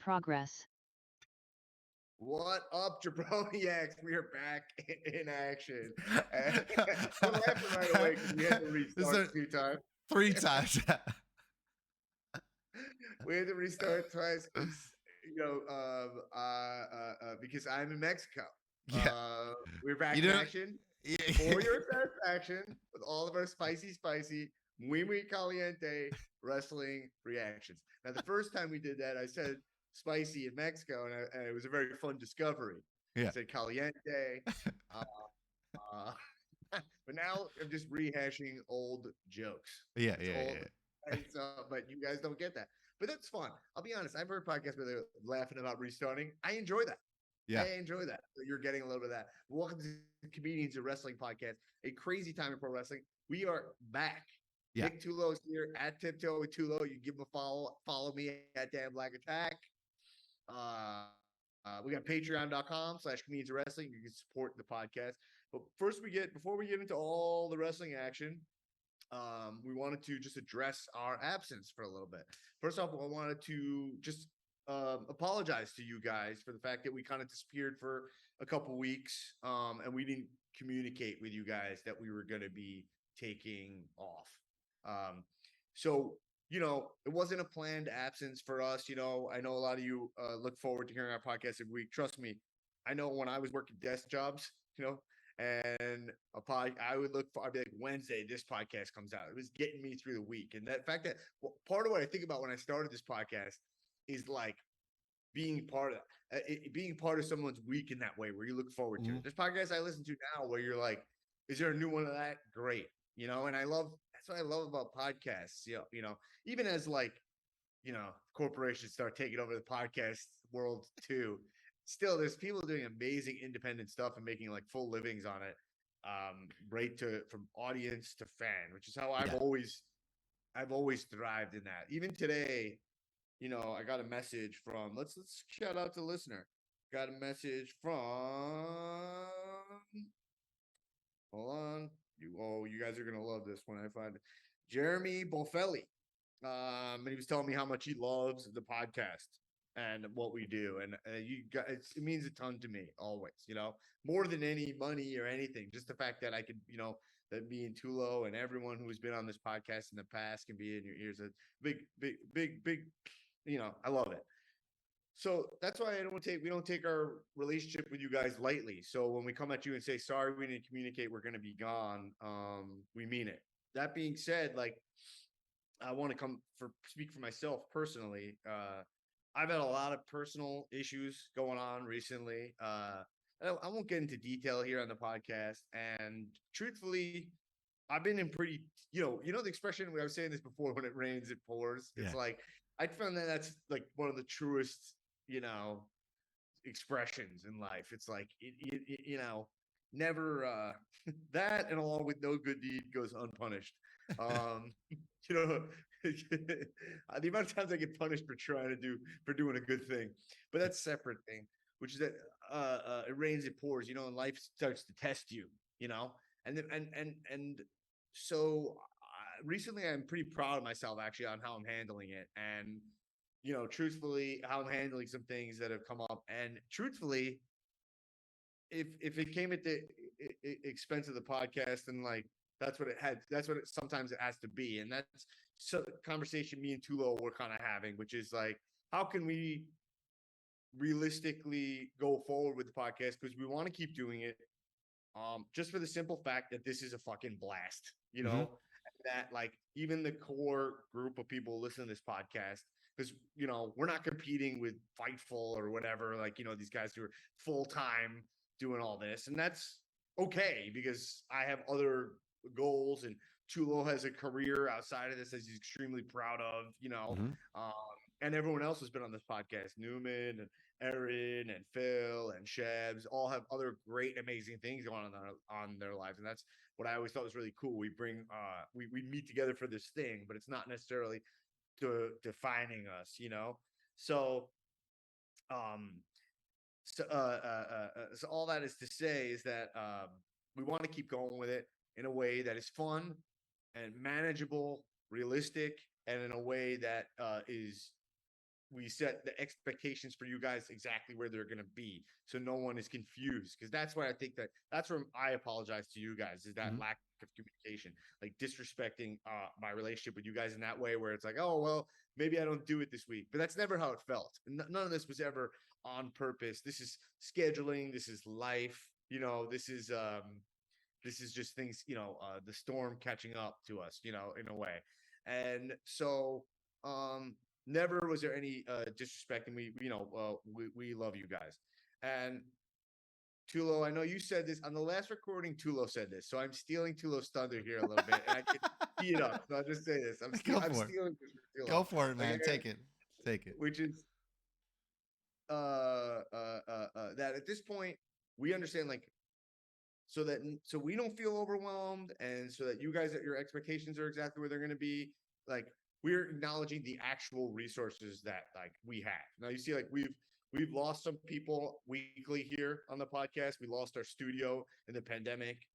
progress. What up, jabroniacs? We are back in action. And we're laughing right away because we had to Is restart there 2 times. 3 times? We had to restart twice because because I'm in Mexico. Yeah. We're back You in know, action yeah. for your satisfaction with all of our spicy, muy caliente wrestling reactions. Now, the first time we did that, I said spicy in Mexico, and it was a very fun discovery. I Yeah. said caliente. Uh, uh, but now I'm just rehashing old jokes. Yeah, It's yeah, old, yeah. but you guys don't get that. But that's fun. I'll be honest. I've heard podcasts where they're laughing about restarting. I enjoy that. Yeah. I enjoy that. So you're getting a little bit of that. Welcome to Comedians of Wrestling podcast, a crazy time in pro wrestling. We are back. Yeah. Nick Tullo's here at Tiptoe with Tullo. You give him a follow. Follow me at Damn Black Attack. We got patreon.com/comedians of wrestling. You can support the podcast. But before we get into all the wrestling action, we wanted to just address our absence for a little bit. First off, I wanted to just apologize to you guys for the fact that we kind of disappeared for a couple weeks, and we didn't communicate with you guys that we were going to be taking off. So it wasn't a planned absence for us. I know a lot of you look forward to hearing our podcast every week. Trust me, I know when I was working desk jobs, and I'd be like, Wednesday, this podcast comes out. It was getting me through the week. And that fact that part of what I think about when I started this podcast is like being part of someone's week in that way, where you look forward to it. There's podcasts I listen to now where you're like, is there a new one of that? Great. And that's what I love about podcasts. Even as corporations start taking over the podcast world too. Still, there's people doing amazing independent stuff and making like full livings on it. Right from audience to fan, which is how I've always thrived in that. Even today, I got a message from let's shout out to the listener. Got a message from hold on. You guys are gonna love this when I find it. Jeremy Bofelli. And he was telling me how much he loves the podcast and what we do, and you guys, it means a ton to me always. More than any money or anything, just the fact that I could, that me and Tullo and everyone who has been on this podcast in the past can be in your ears. A big. I love it. So that's why we don't take our relationship with you guys lightly. So when we come at you and say sorry, we didn't communicate, we're going to be gone, we mean it. That being said, like, I want to speak for myself personally. I've had a lot of personal issues going on recently. I won't get into detail here on the podcast. And truthfully, I've been in pretty, the expression, I was saying this before, when it rains, it pours. It's like, I found that that's like one of the truest, expressions in life. It's like, never, that, and along with no good deed goes unpunished. you know, the amount of times I get punished for doing a good thing, but that's a separate thing, which is that it rains, it pours, and life starts to test you, and then, and so recently I'm pretty proud of myself actually on how I'm handling it, and truthfully, how I'm handling some things that have come up, and truthfully, if it came at the expense of the podcast, and like that's what sometimes it has to be, and that's so conversation me and Tullo were kind of having, which is like, how can we realistically go forward with the podcast, because we want to keep doing it, just for the simple fact that this is a fucking blast, that like even the core group of people listening to this podcast, because we're not competing with Fightful or whatever, like these guys who are full-time doing all this, and that's okay, because I have other goals, and Tullo has a career outside of this that he's extremely proud of, and everyone else has been on this podcast, Newman and Erin and Phil and Shebs, all have other great, amazing things going on their lives, and that's what I always thought was really cool. We bring we meet together for this thing, but it's not necessarily defining us, So so all that is to say is that we want to keep going with it in a way that is fun and manageable, realistic, and in a way that is we set the expectations for you guys exactly where they're going to be, so no one is confused. Because that's why I think that's where I apologize to you guys, is that Mhm. lack of communication, like disrespecting my relationship with you guys in that way, where it's like, oh well, maybe I don't do it this week, but that's never how it felt. None of this was ever on purpose. This is scheduling. This is life. This is just things, the storm catching up to us, in a way. And so, never was there any disrespect, and we love you guys. And Tullo, I know you said this on the last recording. Tullo said this, so I'm stealing Tullo's thunder here a little bit, and I can tee it up. So I'll just say this: Go I'm for it. stealing this from Tullo. Go for it, man. Okay, Take it. Take it. which is that at this point we understand, like, so we don't feel overwhelmed, and so that you guys, your expectations are exactly where they're going to be, like, we're acknowledging the actual resources that, like, we have now. You see, like, we've lost some people weekly here on the podcast. We lost our studio in the pandemic,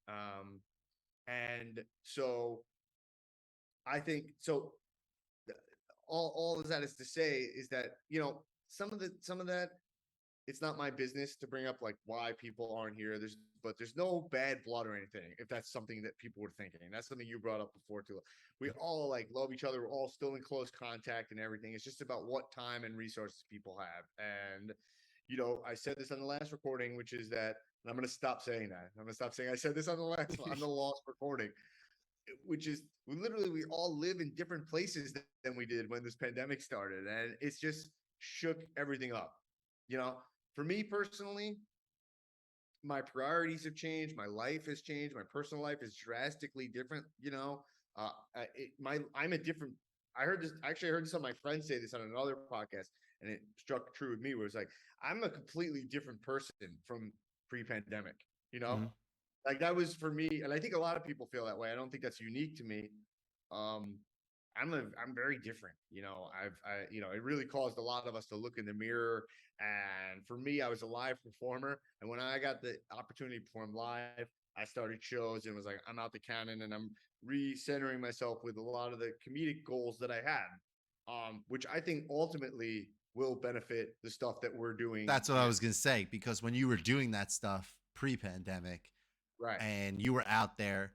and so I think so. All of that is to say is that, some of that, it's not my business to bring up, like, why people aren't here. There's no bad blood or anything. If that's something that people were thinking, and that's something you brought up before too. We all, like, love each other. We're all still in close contact and everything. It's just about what time and resources people have. And I said this on the last recording, which is that, and I'm going to stop saying that. I'm going to stop saying I said this on the last recording, which is, we all live in different places than we did when this pandemic started, and it's just shook everything up. You know, for me personally, my priorities have changed. My life has changed. My personal life is drastically different. I'm a different. I heard this. Actually, I heard some of my friends say this on another podcast, and it struck true with me. Where it's like, I'm a completely different person from pre-pandemic. You know, Mhm. like, that was for me, and I think a lot of people feel that way. I don't think that's unique to me. Um, I'm very different. It really caused a lot of us to look in the mirror. And for me, I was a live performer, and when I got the opportunity to perform live, I started shows and was like, I'm out the canon, and I'm recentering myself with a lot of the comedic goals that I had, which I think ultimately will benefit the stuff that we're doing That's what I now. was going to say, because when you were doing that stuff pre-pandemic Right. and you were out there,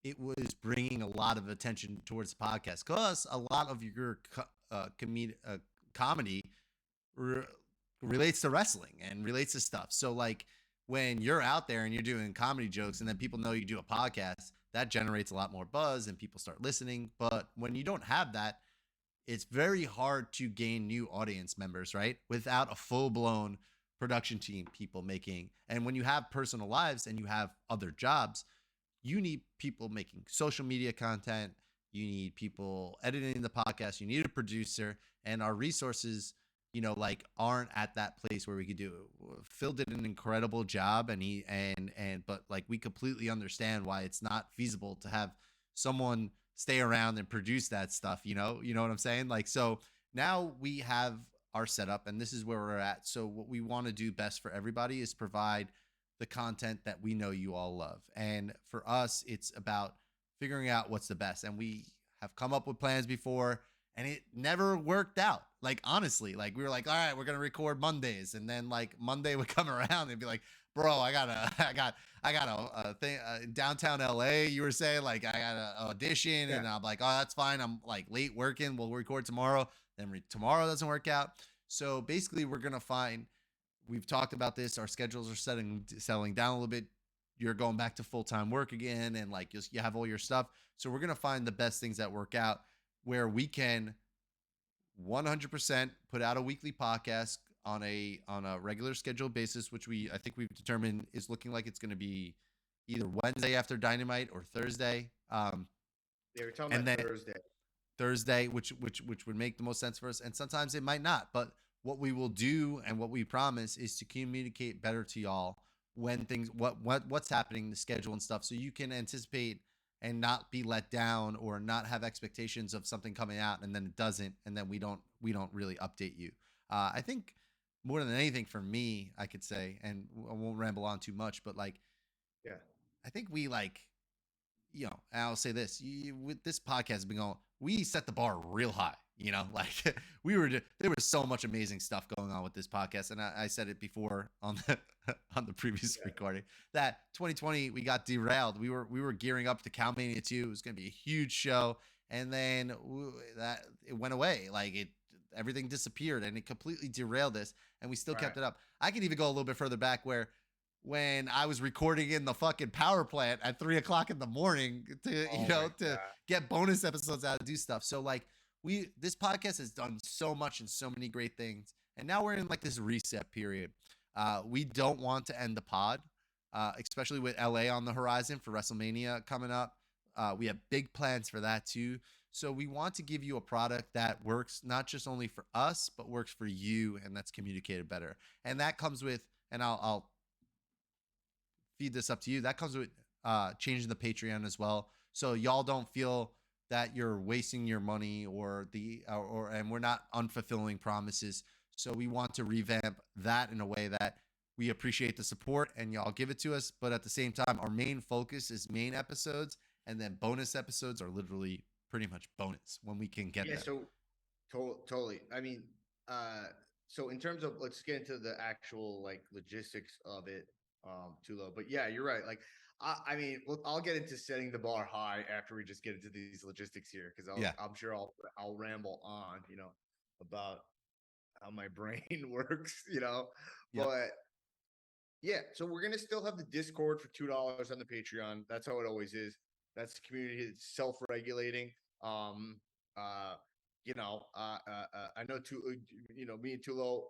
it was bringing a lot of attention towards the podcast, because a lot of your comedy re- relates to wrestling and relates to stuff. So, like, when you're out there and you're doing comedy jokes and then people know you do a podcast, that generates a lot more buzz and people start listening. But when you don't have that, it's very hard to gain new audience members, right? Without a full blown production team, people making. And when you have personal lives and you have other jobs, you need people making social media content. You need people editing the podcast. You need a producer, and our resources, like, aren't at that place where we could do it. Phil did an incredible job, and but, like, we completely understand why it's not feasible to have someone stay around and produce that stuff. You know what I'm saying? Like, so now we have our setup, and this is where we're at. So what we want to do best for everybody is provide the content that we know you all love. And for us, it's about figuring out what's the best. And we have come up with plans before, and it never worked out. Like, honestly, like, we were like, all right, we're going to record Mondays. And then, like, Monday would come around and be like, bro, I got a thing in downtown LA. You were saying, like, I got an audition, Yeah. and I'm like, oh, that's fine. I'm, like, late working. We'll record tomorrow. Then tomorrow doesn't work out. So basically, we've talked about this. Our schedules are settling down a little bit. You're going back to full-time work again, and, like, you have all your stuff. So we're going to find the best things that work out, where we can 100% put out a weekly podcast on a regular scheduled basis, which I think we've determined is looking like it's going to be either Wednesday after Dynamite or Thursday. They were talking And about then Thursday, which would make the most sense for us, and sometimes it might not. But what we will do and what we promise is to communicate better to y'all when things what's happening, the schedule and stuff, so you can anticipate and not be let down, or not have expectations of something coming out and then it doesn't, and then we don't really update you. I think more than anything, for me, I could say, and I won't ramble on too much, but, like, yeah. I think we, like, I'll say this: with this podcast has been going, we set the bar real high. You know, like there was so much amazing stuff going on with this podcast, and I said it before on the on the previous recording that 2020 we got derailed. We were gearing up to Calmania 2. It was going to be a huge show, and then that it went away. Like everything disappeared, and it completely derailed us. And we still kept it up. I can even go a little bit further back where when I was recording in the fucking power plant at 3 o'clock in the morning to to get bonus episodes out and do stuff. So like this podcast has done so much and so many great things, and now we're in like this reset period. We don't want to end the pod, especially with LA on the horizon for WrestleMania coming up. We have big plans for that too. So we want to give you a product that works not just only for us, but works for you, and that's communicated better. And that comes with, and I'll feed this up to you. That comes with changing the Patreon as well, so y'all don't feel that you're wasting your money or and we're not unfulfilling promises. So we want to revamp that in a way that we appreciate the support and y'all give it to us, but at the same time, our main focus is main episodes, and then bonus episodes are literally pretty much bonus when we can get them. So totally. I mean, so in terms of, let's get into the actual like logistics of it, Tullo. But yeah, you're right. Like, I mean, I'll get into setting the bar high after we just get into these logistics here, because I'm sure I'll ramble on, about how my brain works, But yeah, so we're gonna still have the Discord for $2 on the Patreon. That's how it always is. That's the community. It's self-regulating. I know me and Tullo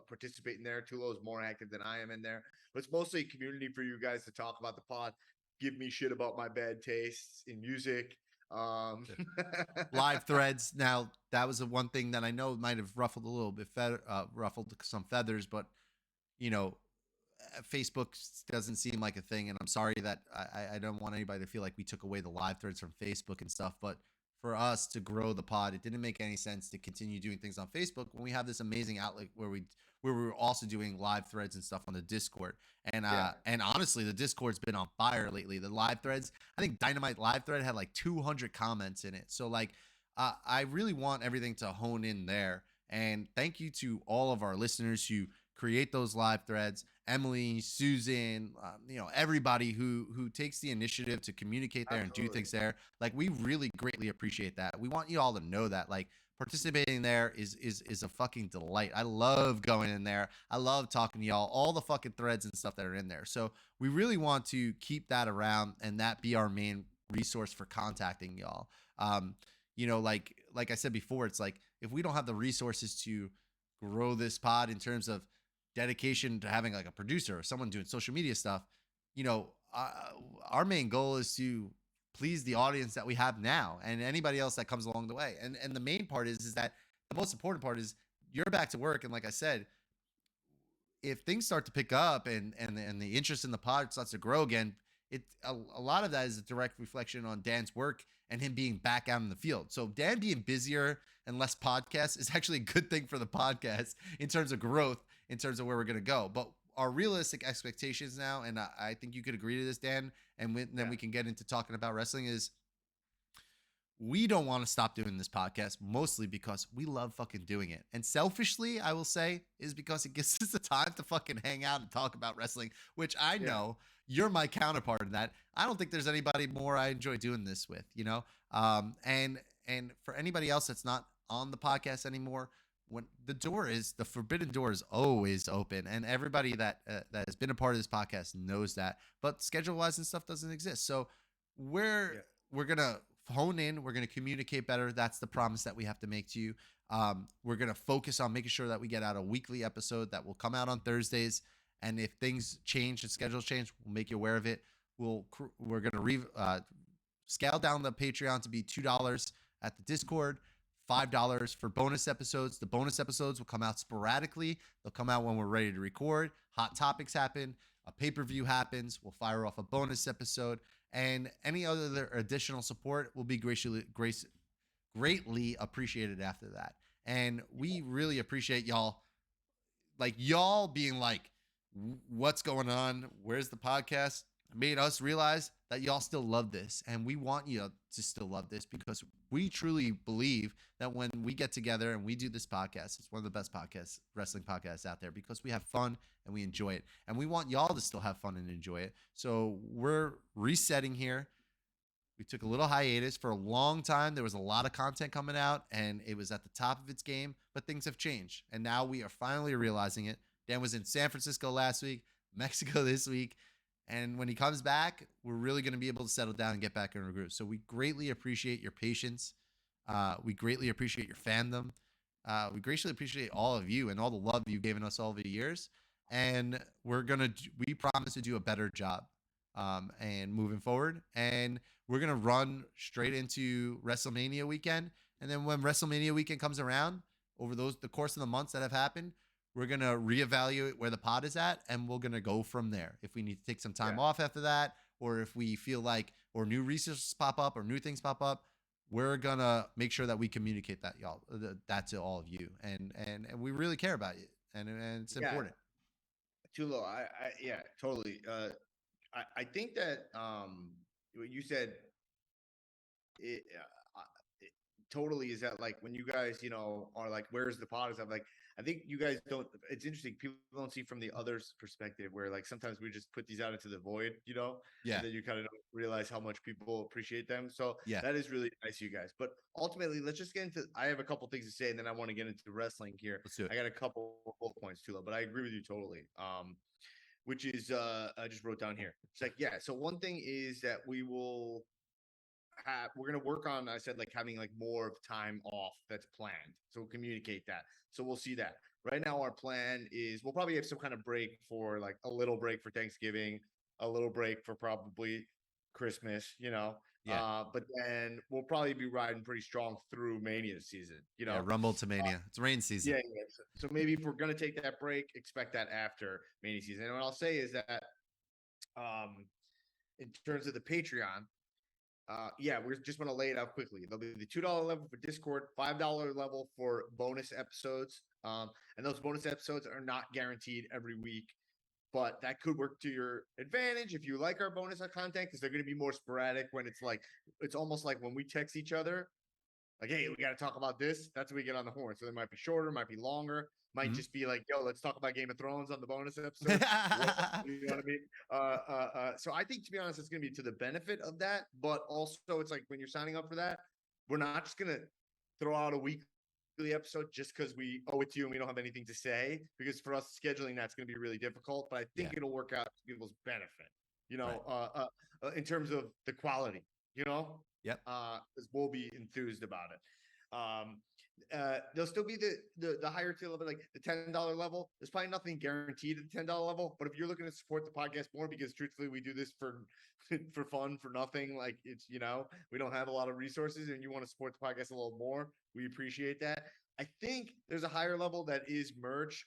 participate in there. Tullo is more active than I am in there, but it's mostly a community for you guys to talk about the pod, give me shit about my bad tastes in music. Live threads. Now that was the one thing that I know might have ruffled a little bit, ruffled some feathers, but Facebook doesn't seem like a thing, and I'm sorry that I don't want anybody to feel like we took away the live threads from Facebook and stuff, but for us to grow the pod, it didn't make any sense to continue doing things on Facebook when we have this amazing outlet where we're also doing live threads and stuff on the Discord. And and honestly, the Discord's been on fire lately. The live threads, I think Dynamite live thread had like 200 comments in it. So like I really want everything to hone in there. And thank you to all of our listeners who create those live threads. Emily, Susan, everybody who takes the initiative to communicate there and do things there. Like, we really greatly appreciate that. We want you all to know that, like, participating there is a fucking delight. I love going in there. I love talking to y'all, all the fucking threads and stuff that are in there. So we really want to keep that around and that be our main resource for contacting y'all. Like I said before, it's like, if we don't have the resources to grow this pod in terms of dedication to having like a producer or someone doing social media stuff, our main goal is to please the audience that we have now and anybody else that comes along the way. And the main part is that the most important part is you're back to work. And like I said, if things start to pick up and the interest in the pod starts to grow again, a lot of that is a direct reflection on Dan's work and him being back out in the field. So Dan being busier and less podcasts is actually a good thing for the podcast in terms of growth, in terms of where we're going to go. But our realistic expectations now, and I think you could agree to this, Dan, and then we can get into talking about wrestling, is we don't want to stop doing this podcast, mostly because we love fucking doing it. And selfishly, I will say, is because it gives us the time to fucking hang out and talk about wrestling, which I know you're my counterpart in that. I don't think there's anybody more I enjoy doing this with, and for anybody else that's not on the podcast anymore, when the forbidden door is always open, and everybody that has been a part of this podcast knows that, but schedule wise and stuff doesn't exist. So we're going to hone in. We're going to communicate better. That's the promise that we have to make to you. We're going to focus on making sure that we get out a weekly episode that will come out on Thursdays. And if things change and schedules change, we'll make you aware of it. We're going to scale down the Patreon to be $2 at the Discord, $5 for bonus episodes. The bonus episodes will come out sporadically. They'll come out when we're ready to record. Hot topics happen. A pay-per-view happens. We'll fire off a bonus episode. And any other additional support will be greatly appreciated after that. And we really appreciate y'all being like, what's going on? Where's the podcast? made us realize that y'all still love this, and we want you to still love this because we truly believe that when we get together and we do this podcast, it's one of the best podcasts, wrestling podcasts out there, because we have fun and we enjoy it, and we want y'all to still have fun and enjoy it. So we're resetting here. We took a little hiatus for a long time. There was a lot of content coming out and it was at the top of its game, but things have changed. And now we are finally realizing it. Dan was in San Francisco last week, Mexico this week. And when he comes back, we're really going to be able to settle down and get back in our groove. So we greatly appreciate your patience. We greatly appreciate your fandom. We greatly appreciate all of you and all the love you've given us all the years. And we promise to do a better job and moving forward. And we're gonna run straight into WrestleMania weekend, and then when WrestleMania weekend comes around, over the course of the months that have happened, we're gonna reevaluate where the pod is at, and we're gonna go from there. If we need to take some time Yeah. off after that, or if we feel like, or new resources pop up, or new things pop up, we're gonna make sure that we communicate that that to all of you, and we really care about you, and it's Yeah. important. Tullo, yeah, totally. I think that what you said it, it totally is that like when you guys are like where's the pod, is I'm like I think you guys don't, it's interesting, people don't see from the other's perspective where like sometimes we just put these out into the void, Yeah, and then you kind of don't realize how much people appreciate them. So yeah. that is really nice of you guys. But ultimately, let's just get into, I have a couple things to say and then I want to get into wrestling here. Let's do it. I got a couple bullet points too, but I agree with you totally. Which is I just wrote down here. It's like, yeah, so one thing is that we're going to work on, I said, like having like more of time off that's planned, so we'll communicate that, so we'll see that. Right now our plan is we'll probably have some kind of break, for like a little break for Thanksgiving, a little break for probably Christmas, Yeah, but then we'll probably be riding pretty strong through Mania season, yeah. Rumble to Mania. It's rain season. yeah. So maybe if we're going to take that break, expect that after Mania season. And what I'll say is that um in terms of the Patreon, yeah, we're just going to lay it out quickly. There'll be the $2 level for Discord, $5 level for bonus episodes. And those bonus episodes are not guaranteed every week, but that could work to your advantage if you like our bonus content, because they're going to be more sporadic. When it's almost like when we text each other, like, hey, we got to talk about this. That's when we get on the horn. So they might be shorter, might be longer, might Mhm. just be like, yo, let's talk about Game of Thrones on the bonus episode. You know what I mean? So I think, to be honest, it's going to be to the benefit of that. But also, it's like when you're signing up for that, we're not just going to throw out a weekly episode just because we owe it to you and we don't have anything to say. Because for us, scheduling that's going to be really difficult. But I think Yeah. it'll work out to people's benefit, Right. in terms of the quality, Yep. because we'll be enthused about it. There'll still be the higher tier level, like the $10 level. There's probably nothing guaranteed at the $10 level, but if you're looking to support the podcast more, because truthfully, we do this for for fun, for nothing. Like it's we don't have a lot of resources, and you want to support the podcast a little more, we appreciate that. I think there's a higher level that is merch.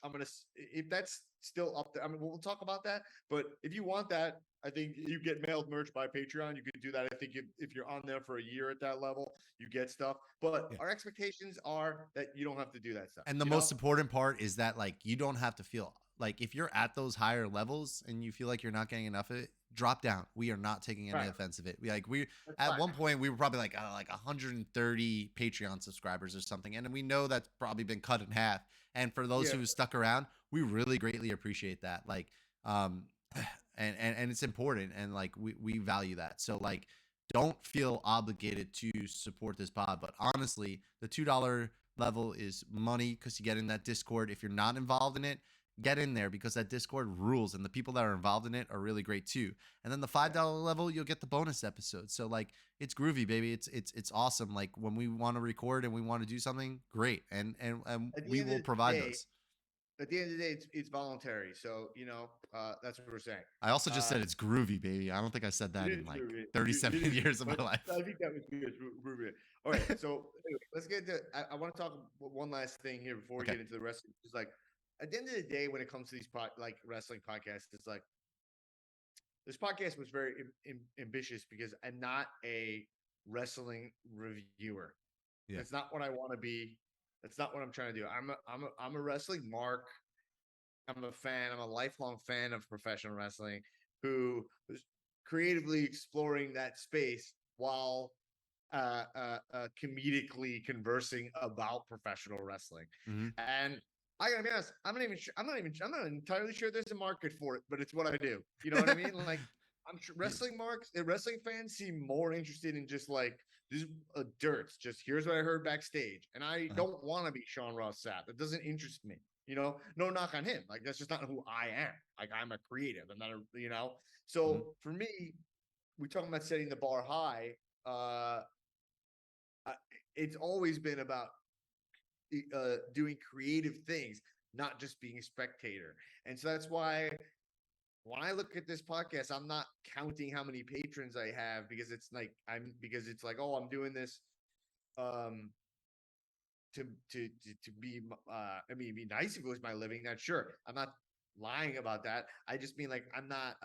If that's still up there, I mean, we'll talk about that. But if you want that, I think you get mailed merch by Patreon. You could do that. I think if you're on there for a year at that level, you get stuff. But Yeah. our expectations are that you don't have to do that stuff. And the most important part is that like you don't have to feel like if you're at those higher levels and you feel like you're not getting enough of it, drop down. We are not taking any Right. offense of it. We That's at fine. one point we were probably like 130 Patreon subscribers or something, and we know that's probably been cut in half. And for those Yeah. who stuck around, we really greatly appreciate that. Like, and it's important, and like we value that. So like, don't feel obligated to support this pod, but honestly, the $2 level is money because you get in that Discord. If you're not involved in it, get in there because that Discord rules, and the people that are involved in it are really great too. And then the $5 level, you'll get the bonus episodes. So like, it's groovy, baby. It's awesome. Like when we want to record and we want to do something, great, and At the we end of will the provide day, those. at the end of the day, it's voluntary. So that's what we're saying. I also just Uh, said it's groovy, baby. I don't think I said that you in didn't like do it. You 37 didn't, years of my but life. I think that was good, Ruben. All right. So anyway, let's get to. I want to talk one last thing here before we Okay. get into the rest. It's like at the end of the day, when it comes to these like wrestling podcasts, it's like this podcast was very ambitious because I'm not a wrestling reviewer. Yeah. That's not what I want to be. That's not what I'm trying to do. I'm a wrestling mark. I'm a fan. I'm a lifelong fan of professional wrestling who creatively exploring that space while comedically conversing about professional wrestling. Mm-hmm. And I gotta be honest, I'm not entirely sure there's a market for it, but it's what I do. You know what I mean? Like, I'm sure wrestling fans seem more interested in just like this dirts. Just here's what I heard backstage, and I don't want to be Sean Ross Sapp. That doesn't interest me. You know, no knock on him. Like, that's just not who I am. Like, I'm a creative. I'm not a, you know. So for me, we talking about setting the bar high. Uh, it's always been about doing creative things, not just being a spectator. And so that's why when I look at this podcast, I'm not counting how many patrons I have because it's like, oh, I'm doing this um to be I mean, it'd be nice if it was my living. That's sure. I'm not lying about that. I just mean, like, I'm not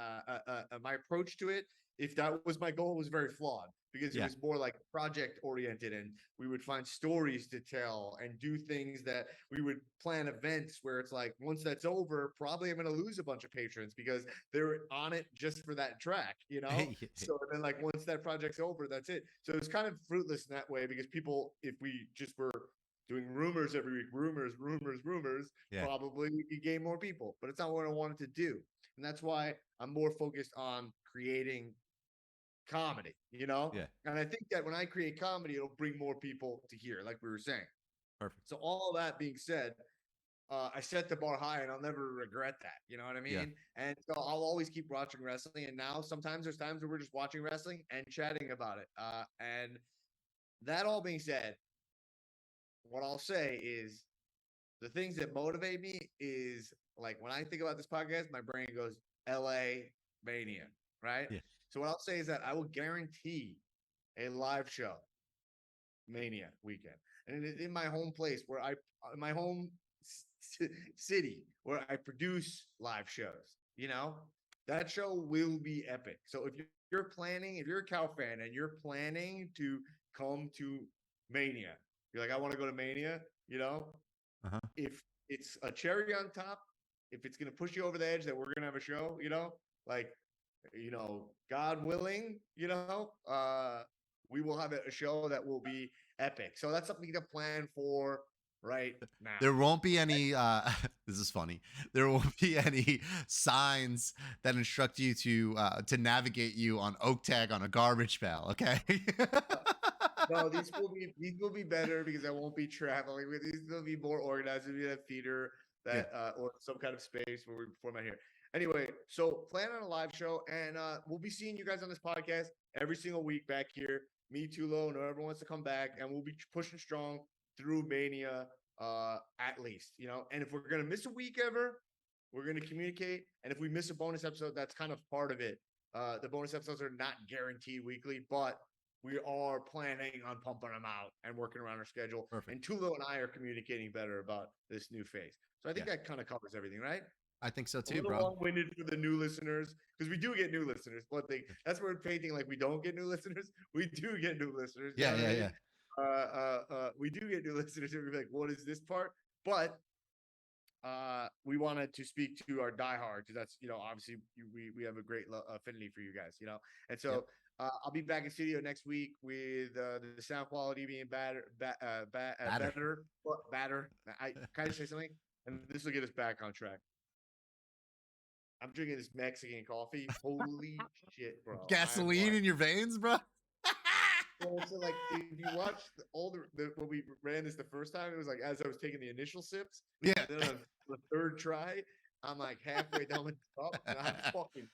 my approach to it, if that was my goal, was very flawed because it Yeah. was more like project oriented, and we would find stories to tell and do things that we would plan events where it's like, once that's over, probably I'm going to lose a bunch of patrons because they're on it just for that track, you know? So then, like, once that project's over, that's it. So it's kind of fruitless in that way because people, if we just were doing rumors every week, rumors, Yeah. probably we could gain more people, but it's not what I wanted to do. And that's why I'm more focused on creating comedy, you know? Yeah. And I think that when I create comedy, it'll bring more people to hear, like we were saying. Perfect. So all that being said, I set the bar high and I'll never regret that. You know what I mean? Yeah. And so I'll always keep watching wrestling. And now sometimes there's times where we're just watching wrestling and chatting about it. And that all being said, what I'll say is the things that motivate me is, like, when I think about this podcast, my brain goes LA Mania, right? Yeah. So what I'll say is that I will guarantee a live show Mania weekend, and it is in my home place where my home city where I produce live shows. You know, that show will be epic. So if you're planning, if you're a Cow fan and you're planning to come to Mania, you're like, I want to go to Mania. You know, Uh-huh. if it's a cherry on top, if it's going to push you over the edge that we're going to have a show, you know, like, you know, God willing, you know, we will have a show that will be epic. So that's something to plan for right now. There won't be any this is funny. There won't be any signs that instruct you to navigate you on oak tag on a garbage pail, okay? No, these will be better because I won't be traveling with these. They'll be more organized. We'll be a theater Yeah. that or some kind of space where we perform out here. Anyway, so plan on a live show, and we'll be seeing you guys on this podcast every single week back here. Me, Tullo, and whoever wants to come back, and we'll be pushing strong through Mania, at least, you know. And if we're gonna miss a week ever, we're gonna communicate. And if we miss a bonus episode, that's kind of part of it. The bonus episodes are not guaranteed weekly, but we are planning on pumping them out and working around our schedule. Perfect. And Tullo and I are communicating better about this new phase. So I think Yeah. that kind of covers everything, right? I think so A too, little bro. long-winded for the new listeners, because we do get new listeners. But that's where we're painting like we don't get new listeners. We do get new listeners. Yeah, yeah. We do get new listeners. And we're like, what is this part? But we wanted to speak to our diehards. That's, you know, obviously we have a great affinity for you guys, you know. And so I'll be back in studio next week with the sound quality being better. I kind of say something, and this will get us back on track. I'm drinking this Mexican coffee. Holy shit, bro! Gasoline in your veins, bro. So like, if you watch all the when we ran this the first time, it was like as I was taking the initial sips. Yeah. And then on the third try, I'm like halfway down with the cup, and I'm fucking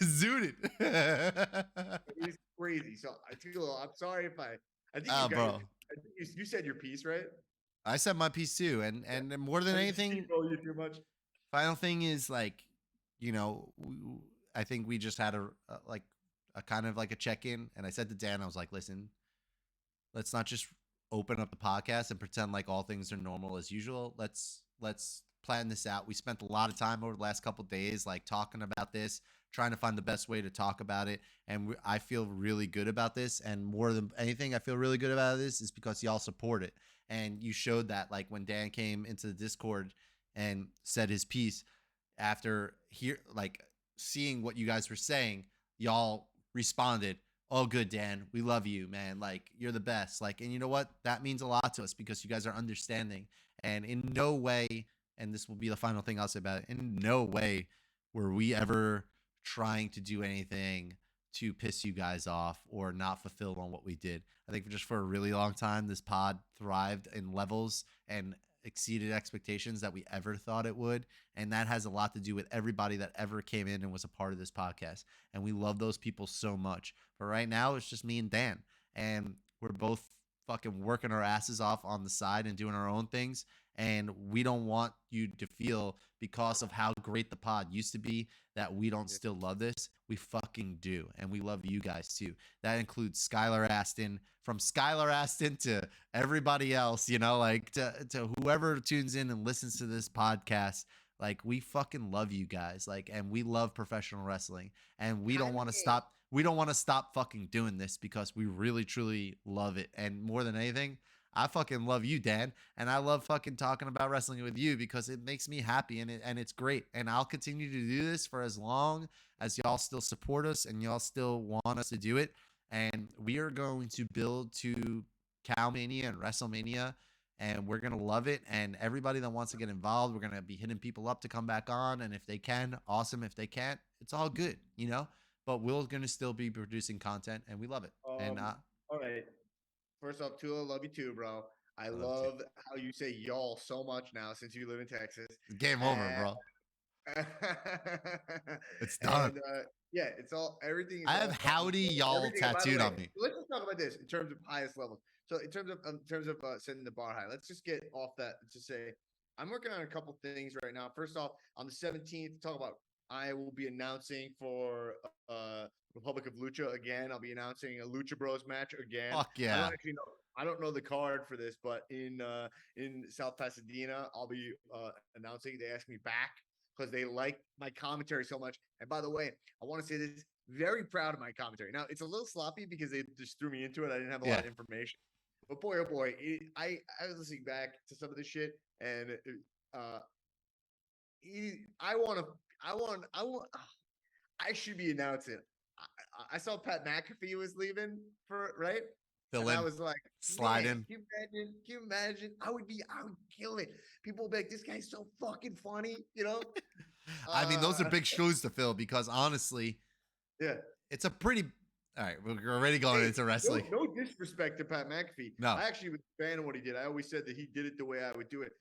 zooted. it's crazy. So I'm sorry if I think you guys. Bro. I think you said your piece, right? I said my piece too, and more than anything, you too much. Final thing is, like, you know, I think we just had a kind of like a check-in, and I said to Dan, I was like, listen, let's not just open up the podcast and pretend like all things are normal as usual. Let's plan this out. We spent a lot of time over the last couple of days, like, talking about this, trying to find the best way to talk about it, and I feel really good about this. And more than anything, I feel really good about this is because y'all support it, and you showed that, like, when Dan came into the Discord and said his piece after seeing what you guys were saying. y'all responded, "Oh, good, Dan. We love you, man. Like, you're the best." Like, and you know what? That means a lot to us because you guys are understanding. And in no way, and this will be the final thing I'll say about it, in no way were we ever trying to do anything to piss you guys off or not fulfill on what we did. I think just for a really long time, this pod thrived in levels and exceeded expectations that we ever thought it would. And that has a lot to do with everybody that ever came in and was a part of this podcast. And we love those people so much. But right now, it's just me and Dan. And we're both fucking working our asses off on the side and doing our own things. And we don't want you to feel because of how great the pod used to be that we don't still love this. We fucking do. And we love you guys too. That includes Skylar Aston, from Skylar Aston to everybody else, you know, like to whoever tunes in and listens to this podcast. Like, we fucking love you guys. Like, and we love professional wrestling. And we don't want to stop. We don't want to stop fucking doing this because we really, truly love it. And more than anything, I fucking love you, Dan, and I love fucking talking about wrestling with you because it makes me happy and it's great. And I'll continue to do this for as long as y'all still support us and y'all still want us to do it. And we are going to build to Cowmania and WrestleMania, and we're gonna love it. And everybody that wants to get involved, we're gonna be hitting people up to come back on. And if they can, awesome. If they can't, it's all good, you know. But we're gonna still be producing content, and we love it. And All right. First off, Tullo, love you too, bro. I love it too. love how you say y'all so much now since you live in Texas. Game over, bro. It's done. And yeah, it's all everything. I have howdy y'all tattooed on me. Let's just talk about this in terms of highest levels. So in terms of setting the bar high, let's just get off that to say I'm working on a couple things right now. First off, on the 17th, talk about I will be announcing for Republic of Lucha again. I'll be announcing a Lucha Bros match again. Fuck yeah. I don't know the card for this, but in South Pasadena, I'll be announcing. They asked me back because they like my commentary so much. And by the way, I want to say this: very proud of my commentary. Now it's a little sloppy because they just threw me into it. I didn't have a lot of information. But boy, oh boy, I was listening back to some of this shit, and I should be announcing. I saw Pat McAfee was leaving for right. And I was like, sliding. Can you imagine? I would kill it. People would be like, this guy's so fucking funny, you know? I mean, those are big shoes to fill because honestly, yeah, it's a pretty. All right, we're already going into wrestling. No disrespect to Pat McAfee. No, I actually was a fan of what he did. I always said that he did it the way I would do it.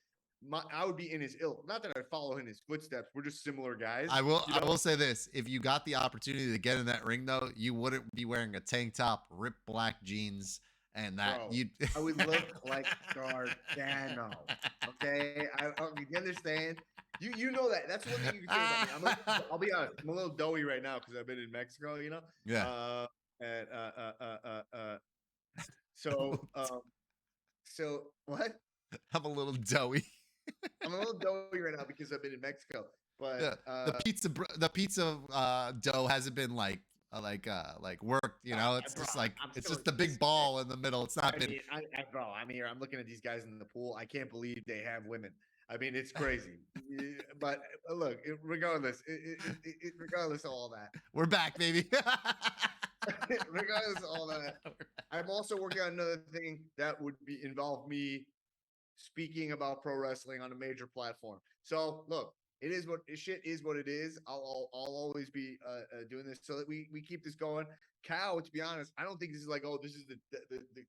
I would be in his ilk. Not that I follow in his footsteps. We're just similar guys. I will say this: if you got the opportunity to get in that ring, though, you wouldn't be wearing a tank top, ripped black jeans, and that you. I would look like Gargano. Okay, you understand? You know that. That's one thing you can say about me. I'll be honest. I'm a little doughy right now because I've been in Mexico. You know. Yeah. So what? I'm a little doughy. I'm a little doughy right now because I've been in Mexico. But yeah, the pizza dough hasn't been like worked, you know. It's just like it's just the big ball in the middle. It's not been. I'm here. I'm looking at these guys in the pool. I can't believe they have women. I mean, it's crazy. But look, regardless of all that, we're back, baby. Regardless of all that, I'm also working on another thing that would involve me speaking about pro wrestling on a major platform. So look, shit is what it is. I'll always be doing this so that we keep this going. Cow, to be honest, I don't think this is like, oh, this is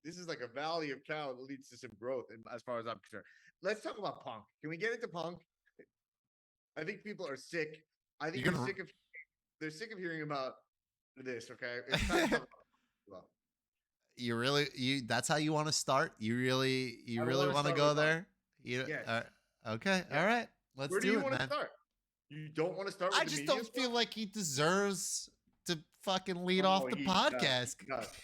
this is like a valley of cow that leads to some growth. And as far as I'm concerned, let's talk about Punk. Can we get into Punk? I think people are sick. I think they're sick of hearing about this. Okay, it's time to talk about that's how you want to start? You really want to go there? Yes. Okay. Yeah. All right. Let's Where do it, man. Where do you want to start? You don't want to start with I just don't feel like he deserves to fucking lead off the podcast.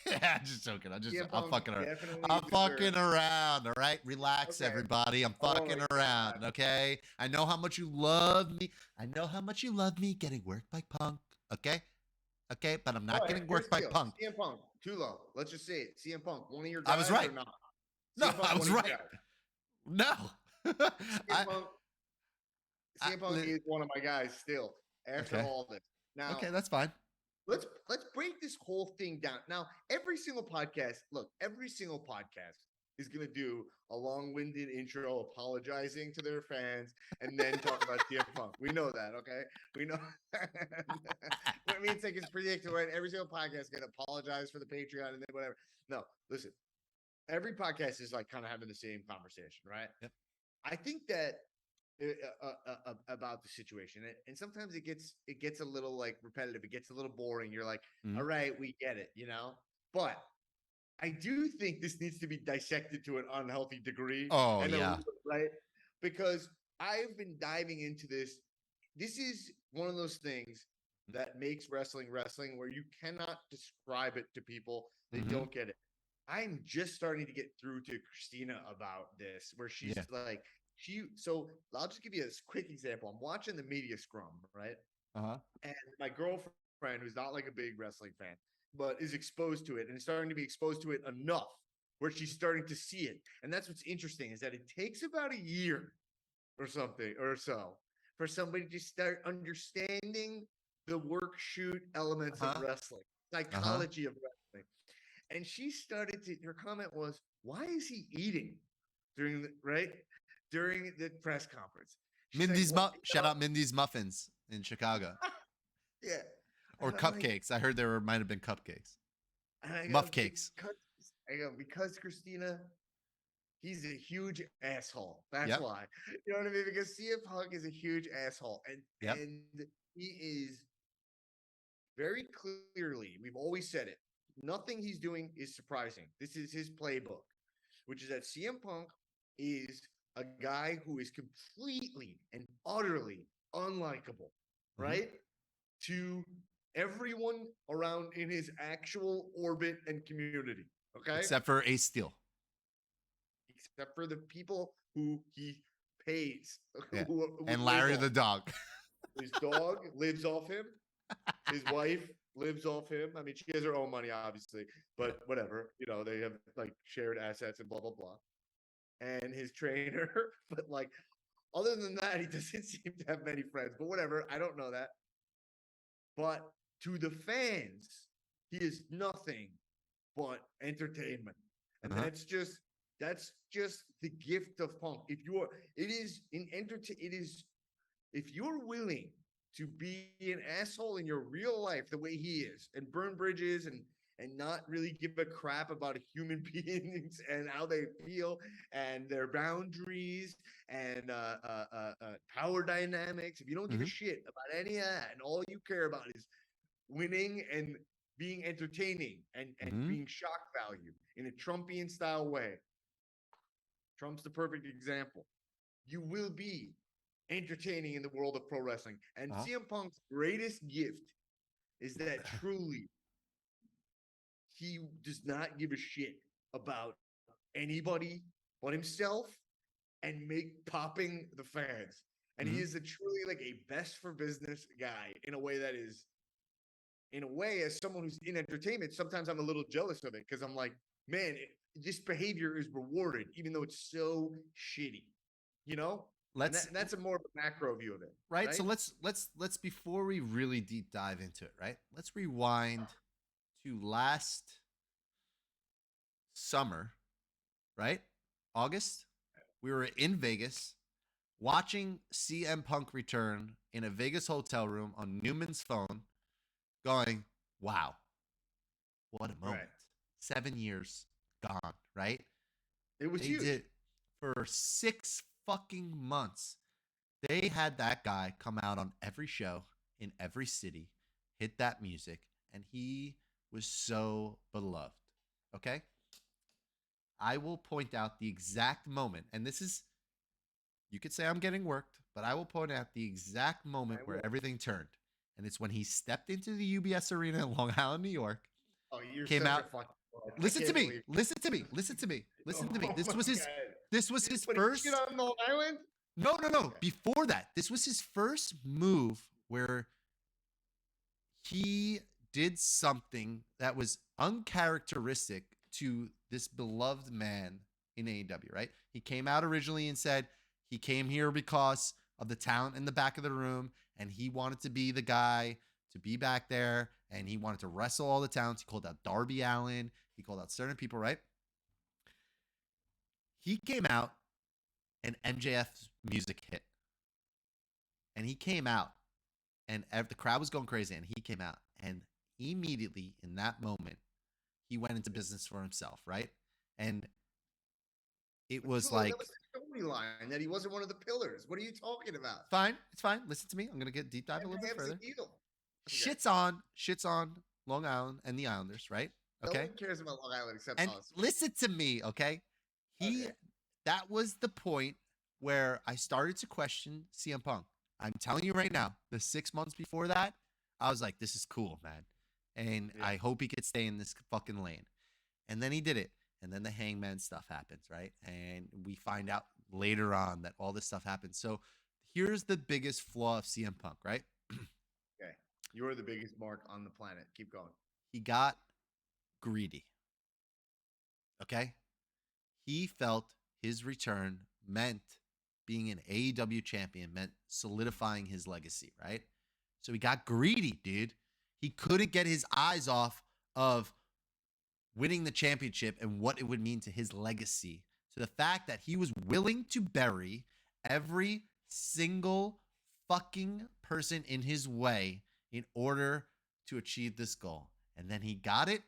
Yeah, I'm just joking. I'm fucking around. I'm fucking around. All right. Relax, everybody. I'm fucking around. Okay. I know how much you love me. I know how much you love me getting worked by Punk. Okay. Okay, but I'm not getting worked by Punk. CM Punk, Tullo. Let's just say it. CM Punk, one of your guys. I was right. Or not? No, I was right. No. CM Punk is one of my guys still after all this. Now, okay, that's fine. let's break this whole thing down. Now, every single podcast is gonna do a long-winded intro apologizing to their fans and then talk about CM Punk. We know that, okay? We know. I mean, it's like it's predictable, right? Every single podcast is gonna apologize for the Patreon and then whatever. No, listen. Every podcast is like kind of having the same conversation, right? Yep. I think that about the situation, and sometimes it gets a little like repetitive. It gets a little boring. You're like, Mhm. all right, we get it, But I do think this needs to be dissected to an unhealthy degree. Oh, And yeah. right, because I've been diving into this. This is one of those things that makes wrestling wrestling, where you cannot describe it to people. They Mhm. don't get it. I'm just starting to get through to Christina about this, where she's Yeah. like, so I'll just give you a quick example. I'm watching the media scrum, right? Uh-huh. And my girlfriend, who's not like a big wrestling fan, but is exposed to it and is starting to be exposed to it enough where she's starting to see it. And that's what's interesting, is that it takes about a year or something or so for somebody to start understanding the work shoot elements of wrestling, psychology of wrestling. And she started to, her comment was, why is he eating during the press conference? She's like, Shout out Mindy's Muffins in Chicago. Yeah. Or And I'm like, cupcakes. I heard there might have been cupcakes. and I go, Muff cakes. because Christina, he's a huge asshole. That's Yep. why. You know what I mean? Because CM Punk is a huge asshole. Yep. And he is very clearly, we've always said it, nothing he's doing is surprising. This is his playbook, which is that CM Punk is a guy who is completely and utterly unlikable, right? To everyone around in his actual orbit and community. Okay. Except for Ace Steel. Except for the people who he pays. Yeah. who And Larry live the off. dog. His dog lives off him. His wife lives off him. I mean, she has her own money, obviously, but whatever. They have like shared assets and blah, blah, blah. And his trainer, but like, other than that, he doesn't seem to have many friends, but whatever. I don't know that. But to the fans, he is nothing but entertainment. And that's just the gift of Punk. If you're willing to be an asshole in your real life the way he is, and burn bridges and not really give a crap about human beings and how they feel and their boundaries and power dynamics, if you don't give a shit about any of that, and all you care about is winning and being entertaining and being shock value in a Trumpian style way, Trump's the perfect example. You will be entertaining in the world of pro wrestling. And CM Punk's greatest gift is that truly he does not give a shit about anybody but himself and make popping the fans. And he is a truly like a best for business guy in a way that is, as someone who's in entertainment, sometimes I'm a little jealous of it because I'm like, man, this behavior is rewarded, even though it's so shitty, that's a more of a macro view of it. Right. So let's before we really deep dive into it, right? Let's rewind to last summer, right? August. We were in Vegas watching CM Punk return in a Vegas hotel room on Newman's phone, going, wow, what a moment. Right. 7 years gone, right? It was huge. Did for 6 fucking months. They had that guy come out on every show in every city, hit that music, and he was so beloved. Okay? I will point out the exact moment, and this is, you could say I'm getting worked, but I will point out the exact moment where everything turned. And it's when he stepped into the UBS Arena in Long Island, New York. Oh, you're came such out. A fucking Listen to me. Listen to me. Listen to me. Listen to me. This was his. This was his first. On Long Island? No. Before that, this was his first move where he did something that was uncharacteristic to this beloved man in AEW, right? He came out originally and said he came here because of the talent in the back of the room, and he wanted to be the guy to be back there, and he wanted to wrestle all the talents. He called out Darby Allin. He called out certain people, right? He came out, and MJF's music hit. And he came out, and the crowd was going crazy, and he came out. And immediately in that moment, he went into business for himself, right? And it was like, that was the storyline that he wasn't one of the pillars. What are you talking about? Fine, it's fine. Listen to me. I'm gonna get deep dive a little bit MJF's further. a heel. Okay. Shits on Long Island and the Islanders, right? Okay. No one cares about Long Island except And us. listen to me, okay? Okay. That was the point where I started to question CM Punk. I'm telling you right now, the 6 months before that, I was like, this is cool, man. And I hope he could stay in this fucking lane. And then he did it. And then the Hangman stuff happens, right? And we find out later on that all this stuff happens. So here's the biggest flaw of CM Punk, right? Okay. You're the biggest mark on the planet. Keep going. He got greedy. Okay? He felt his return meant being an AEW champion, meant solidifying his legacy, right? So he got greedy, dude. He couldn't get his eyes off of winning the championship and what it would mean to his legacy. To the fact that he was willing to bury every single fucking person in his way in order to achieve this goal. And then he got it,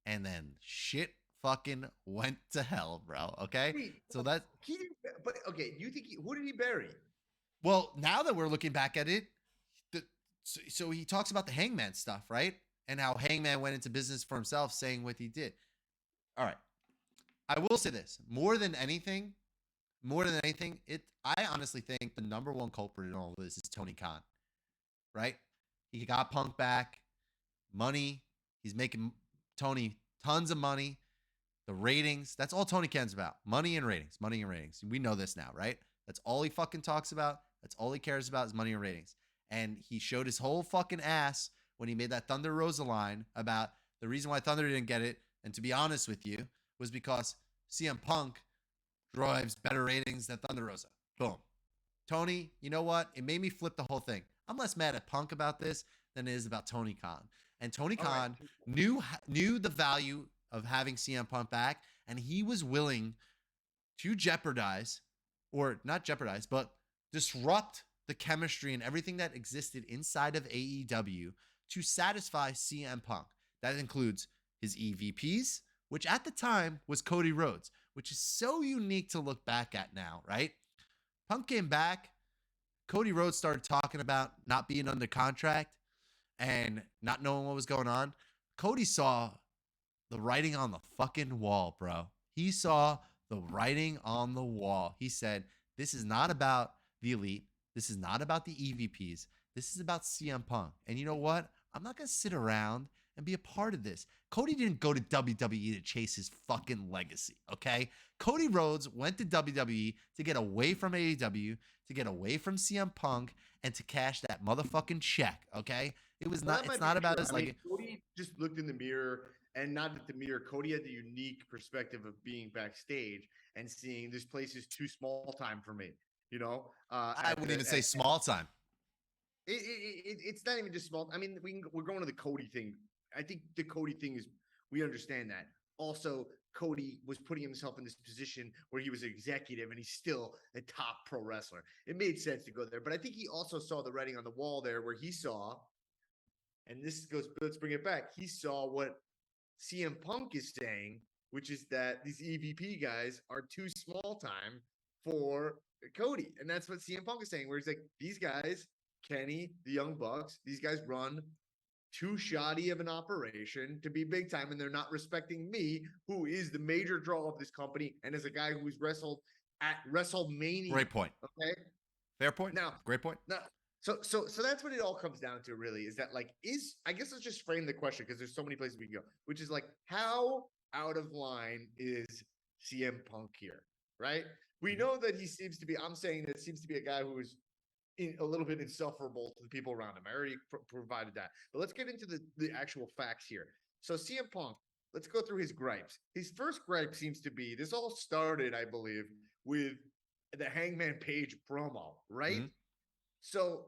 and then shit fucking went to hell, bro. Okay? So that he didn't, but okay, you think who did he bury? Well, now that we're looking back at it, so he talks about the Hangman stuff, right? And how Hangman went into business for himself, saying what he did. All right. I will say this. More than anything, I honestly think the number one culprit in all of this is Tony Khan, right? He got Punk back, money. He's making Tony tons of money. The ratings, that's all Tony cares about. Money and ratings. We know this now, right? That's all he fucking talks about. That's all he cares about is money and ratings. And he showed his whole fucking ass when he made that Thunder Rosa line about the reason why Thunder didn't get it. And to be honest with you, was because CM Punk drives better ratings than Thunder Rosa. Boom. Tony, you know what? It made me flip the whole thing. I'm less mad at Punk about this than it is about Tony Khan. And Tony Khan knew the value of having CM Punk back, and he was willing to jeopardize, or not jeopardize, but disrupt the chemistry and everything that existed inside of AEW to satisfy CM Punk. That includes his EVPs, which at the time was Cody Rhodes, which is so unique to look back at now, right? Punk came back. Cody Rhodes started talking about not being under contract and not knowing what was going on. Cody saw the writing on the fucking wall, bro. He saw the writing on the wall. He said, this is not about the elite. This is not about the EVPs. This is about CM Punk. And you know what? I'm not going to sit around and be a part of this. Cody didn't go to WWE to chase his fucking legacy, okay? Cody Rhodes went to WWE to get away from AEW, to get away from CM Punk, and to cash that motherfucking check, okay? It's not about his legacy. Cody just looked in the mirror, and not at the mirror. Cody had the unique perspective of being backstage and seeing this place is too small time for me. You know, I wouldn't even say small time. It's not even just small. I mean, we're going to the Cody thing. I think the Cody thing is, we understand that. Also, Cody was putting himself in this position where he was an executive and he's still a top pro wrestler. It made sense to go there. But I think he also saw the writing on the wall there where he saw, and this goes, let's bring it back. He saw what CM Punk is saying, which is that these EVP guys are too small time for Cody. And that's what CM Punk is saying, where he's like, these guys, Kenny, the Young Bucks, these guys run too shoddy of an operation to be big time, and they're not respecting me, who is the major draw of this company, and as a guy who's wrestled at WrestleMania. Great point. Okay. Fair point. Now, great point. Now, so that's what it all comes down to, really, is that I guess let's just frame the question, because there's so many places we can go, which is how out of line is CM Punk here, right? We know that he seems to be, I'm saying that seems to be a guy who is a little bit insufferable to the people around him. I already provided that. But let's get into the actual facts here. So CM Punk, let's go through his gripes. His first gripe seems to be, this all started, I believe, with the Hangman Page promo, right? Mm-hmm. So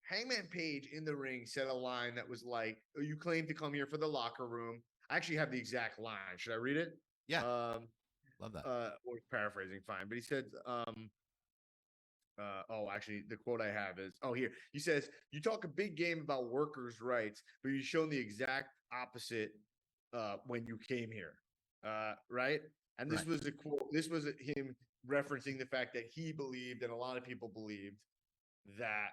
Hangman Page in the ring said a line that was like, oh, you claim to come here for the locker room. I actually have the exact line. Should I read it? Yeah. Love that. Or paraphrasing, fine. But he said, actually, the quote I have is, here. He says, you talk a big game about workers' rights, but you've shown the exact opposite when you came here. Right? And this was a quote. This was him referencing the fact that he believed, and a lot of people believed, that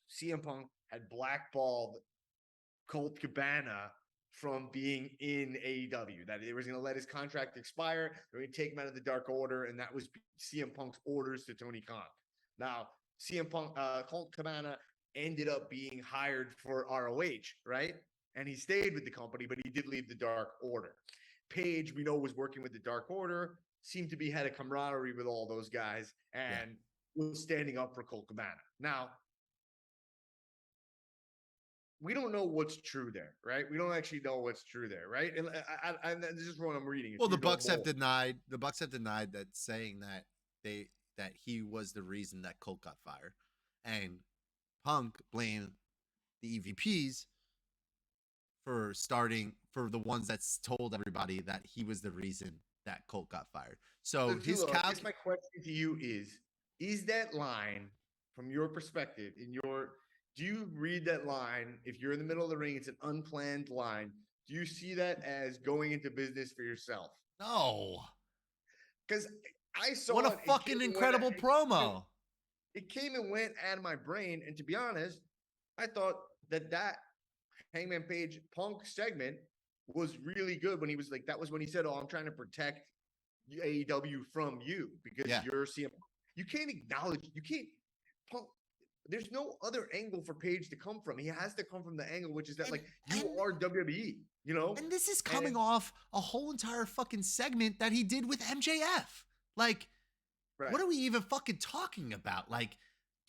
CM Punk had blackballed Colt Cabana from being in AEW, that they was going to let his contract expire, they were going to take him out of the Dark Order, and that was CM Punk's orders to Tony Khan. Now, CM Punk, Colt Cabana ended up being hired for ROH, right? And he stayed with the company, but he did leave the Dark Order. Page, we know, was working with the Dark Order, seemed to be had a camaraderie with all those guys, and was standing up for Colt Cabana. Now, we don't know what's true there, right? We don't actually know what's true there, right? And this is what I'm reading. Well, the Bucks have denied that, saying that he was the reason that Colt got fired, and Punk blamed the EVPs for the ones that told everybody that he was the reason that Colt got fired. So his I guess my question to you is that line, from your perspective, do you read that line? If you're in the middle of the ring, it's an unplanned line. Do you see that as going into business for yourself? No. Because I saw what a fucking incredible promo. It came and went out of my brain. And to be honest, I thought that Hangman Page Punk segment was really good when he was like, that was when he said, I'm trying to protect AEW from you because you're CM. You can't acknowledge, Punk. There's no other angle for Page to come from. He has to come from the angle, which is that you are WWE, you know? And this is coming off a whole entire fucking segment that he did with MJF. Like, what are we even fucking talking about? Like,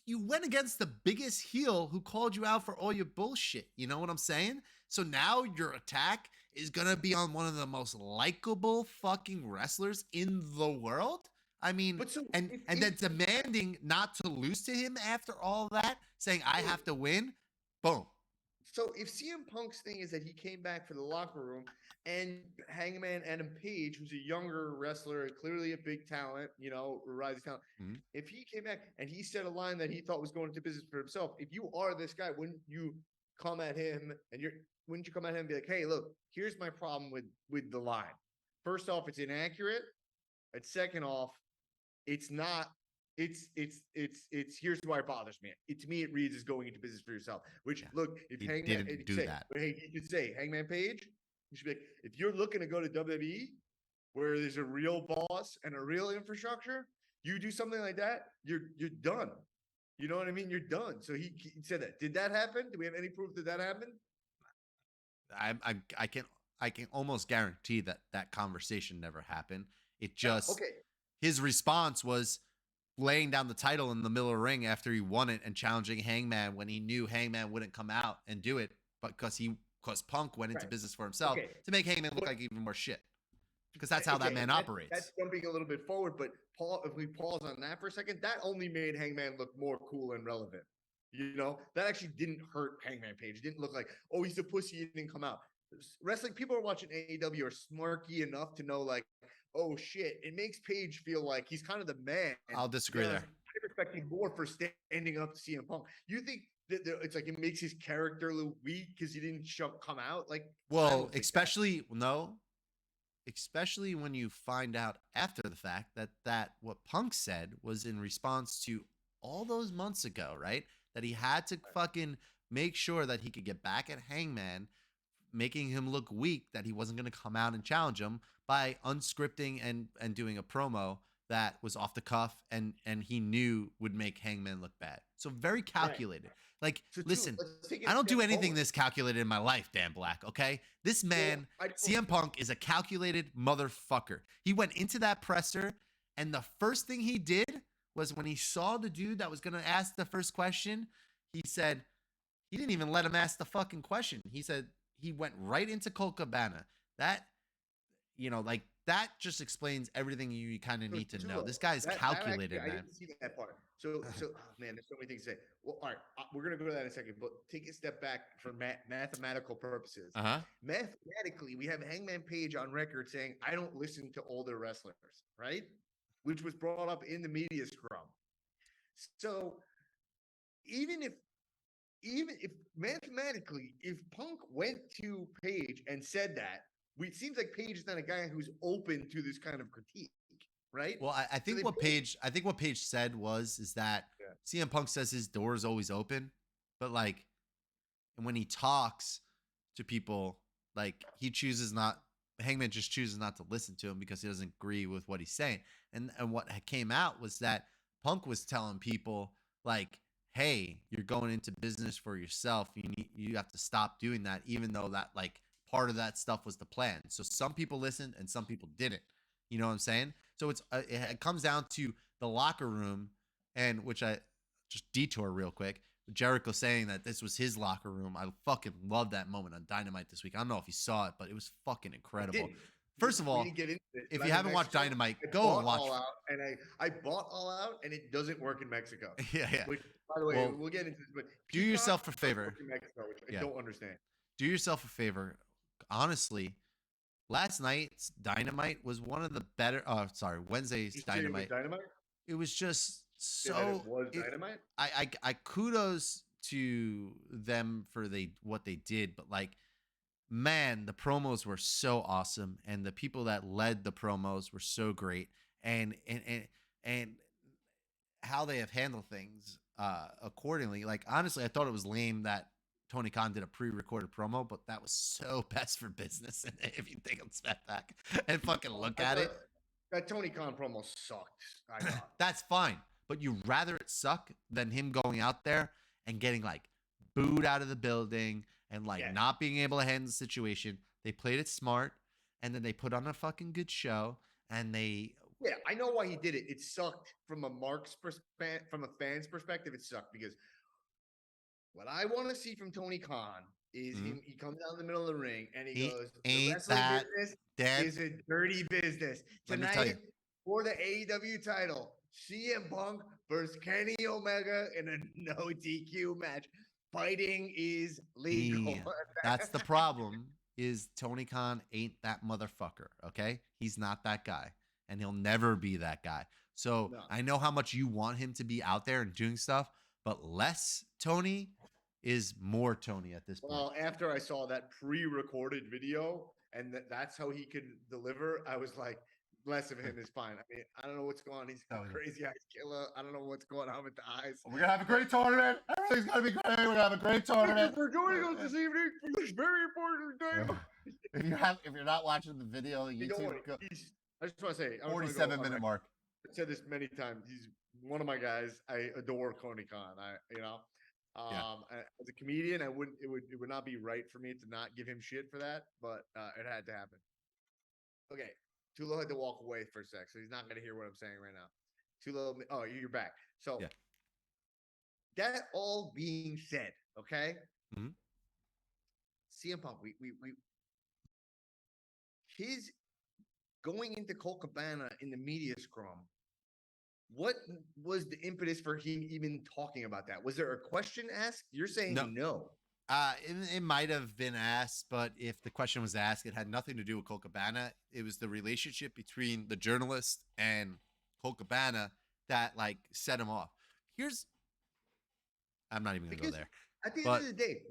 you went against the biggest heel who called you out for all your bullshit. You know what I'm saying? So now your attack is going to be on one of the most likable fucking wrestlers in the world? I mean, and then demanding not to lose to him after all that, saying, I have to win. Boom. So if CM Punk's thing is that he came back for the locker room, and Hangman Adam Page, who's a younger wrestler, clearly a big talent, rising talent, if he came back and he said a line that he thought was going into business for himself, if you are this guy, wouldn't you come at him and be like, hey, look, here's my problem with the line. First off, it's inaccurate. And second off, it's not. It's here's why it bothers me. To me, it reads as going into business for yourself. Which look, if he Hangman didn't do that, hey, you could say Hangman Page. You should be like, if you're looking to go to WWE, where there's a real boss and a real infrastructure, you do something like that, you're done. You know what I mean? You're done. So he said that. Did that happen? Do we have any proof that happened? I can almost guarantee that conversation never happened. It just his response was laying down the title in the middle of the ring after he won it and challenging Hangman when he knew Hangman wouldn't come out and do it, but because Punk went into business for himself to make Hangman look like even more shit. Because that's how that man operates. That's jumping a little bit forward, but if we pause on that for a second, that only made Hangman look more cool and relevant. That actually didn't hurt Hangman Page. It didn't look like, oh, he's a pussy, he didn't come out. Wrestling people are watching AEW are smarky enough to know, like, oh shit, it makes Page feel like he's kind of the man. I'll disagree there. I respect him more for standing up to CM Punk. You think that it's like it makes his character a little weak because he didn't come out? Like, well, especially when you find out after the fact that what Punk said was in response to all those months ago, right? That he had to fucking make sure that he could get back at Hangman, making him look weak, that he wasn't going to come out and challenge him by unscripting and doing a promo that was off the cuff and he knew would make Hangman look bad. So very calculated. Like, listen, I don't do anything this calculated in my life, Dan Black, okay? This man, CM Punk, is a calculated motherfucker. He went into that presser, and the first thing he did was when he saw the dude that was going to ask the first question, he said, he didn't even let him ask the fucking question. He said, he went right into Colt Cabana. That, like, that just explains everything you kind of So need to know. Tullo, This guy's that actually, calculated, I man. didn't see that part. So oh, man, there's so many things to say. Well, all right, we're gonna go to that in a second, but take a step back for mathematical purposes. Uh-huh. Mathematically, we have Hangman Page on record saying, "I don't listen to older wrestlers," right? Which was brought up in the media scrum. So even if even if mathematically, if Punk went to Page and said that, it seems like Page is not a guy who's open to this kind of critique, right? Well, I So think what Page said is that yeah. CM Punk says his door is always open, but like, and when he talks to people, like Hangman just chooses not to listen to him because he doesn't agree with what he's saying. And what came out was that Punk was telling people like, "Hey, you're going into business for yourself. You have to stop doing that," even though that like part of that stuff was the plan. So some people listened and some people didn't. You know what I'm saying? So it comes down to the locker room, and which I just detour real quick. Jericho saying that this was his locker room. I fucking love that moment on Dynamite this week. I don't know if you saw it, but it was fucking incredible. First of We all, didn't get into this, if but you I'm in haven't watched Mexico. Dynamite, I go and bought watch. All Out, and I bought All Out, and it doesn't work in Mexico. Yeah, yeah. Which, by the way, Well, we'll get into this, but do Peacock yourself a doesn't favor. work in Mexico, which I Yeah. don't understand. Do yourself a favor. Honestly, last night's Dynamite was one of the better. Oh, sorry, Wednesday's Dynamite. It was just so. It was Dynamite. I kudos to them for what they did, but like, man, the promos were so awesome, and the people that led the promos were so great, and how they have handled things accordingly. Like, honestly, I thought it was lame that Tony Khan did a pre-recorded promo, but that was so best for business. And if you take a step back and fucking look at it, that Tony Khan promo sucked. I thought. That's fine, but you'd rather it suck than him going out there and getting like booed out of the building and like not being able to handle the situation. They played it smart, and then they put on a fucking good show, and they. Yeah, I know why he did it. It sucked from a from a fan's perspective. It sucked because what I want to see from Tony Khan is him. He comes down the middle of the ring and he goes, "The wrestling business is a dirty business." Tonight, for the AEW title, CM Punk versus Kenny Omega in a no DQ match. Fighting is legal. That's the problem. Is Tony Khan ain't that motherfucker? Okay, he's not that guy, and he'll never be that guy. So I know how much you want him to be out there and doing stuff, but less Tony is more Tony at this point. Well, after I saw that pre-recorded video and that's how he could deliver, I was like, less of him is fine. I mean, I don't know what's going on. He's crazy eyes killer. I don't know what's going on with the eyes. We're gonna have a great tournament. Everything's gonna be great. We're gonna have a great tournament. We're joining us this evening for this very important game. If you're not watching the video, YouTube. I just want to say, 47-minute mark. I've said this many times. He's one of my guys. I adore Tony Khan. As a comedian, it would not be right for me to not give him shit for that, but it had to happen. Okay, Tullo had to walk away for a sec, so he's not going to hear what I'm saying right now. Tullo, oh, you're back. So that all being said, okay, CM Punk, his going into Colt Cabana in the media scrum. What was the impetus for him even talking about that? Was there a question asked? You're saying no. It might have been asked, but if the question was asked, it had nothing to do with Colt Cabana. It was the relationship between the journalist and Colt Cabana that like set him off. I'm not even gonna go there. At the end of the day,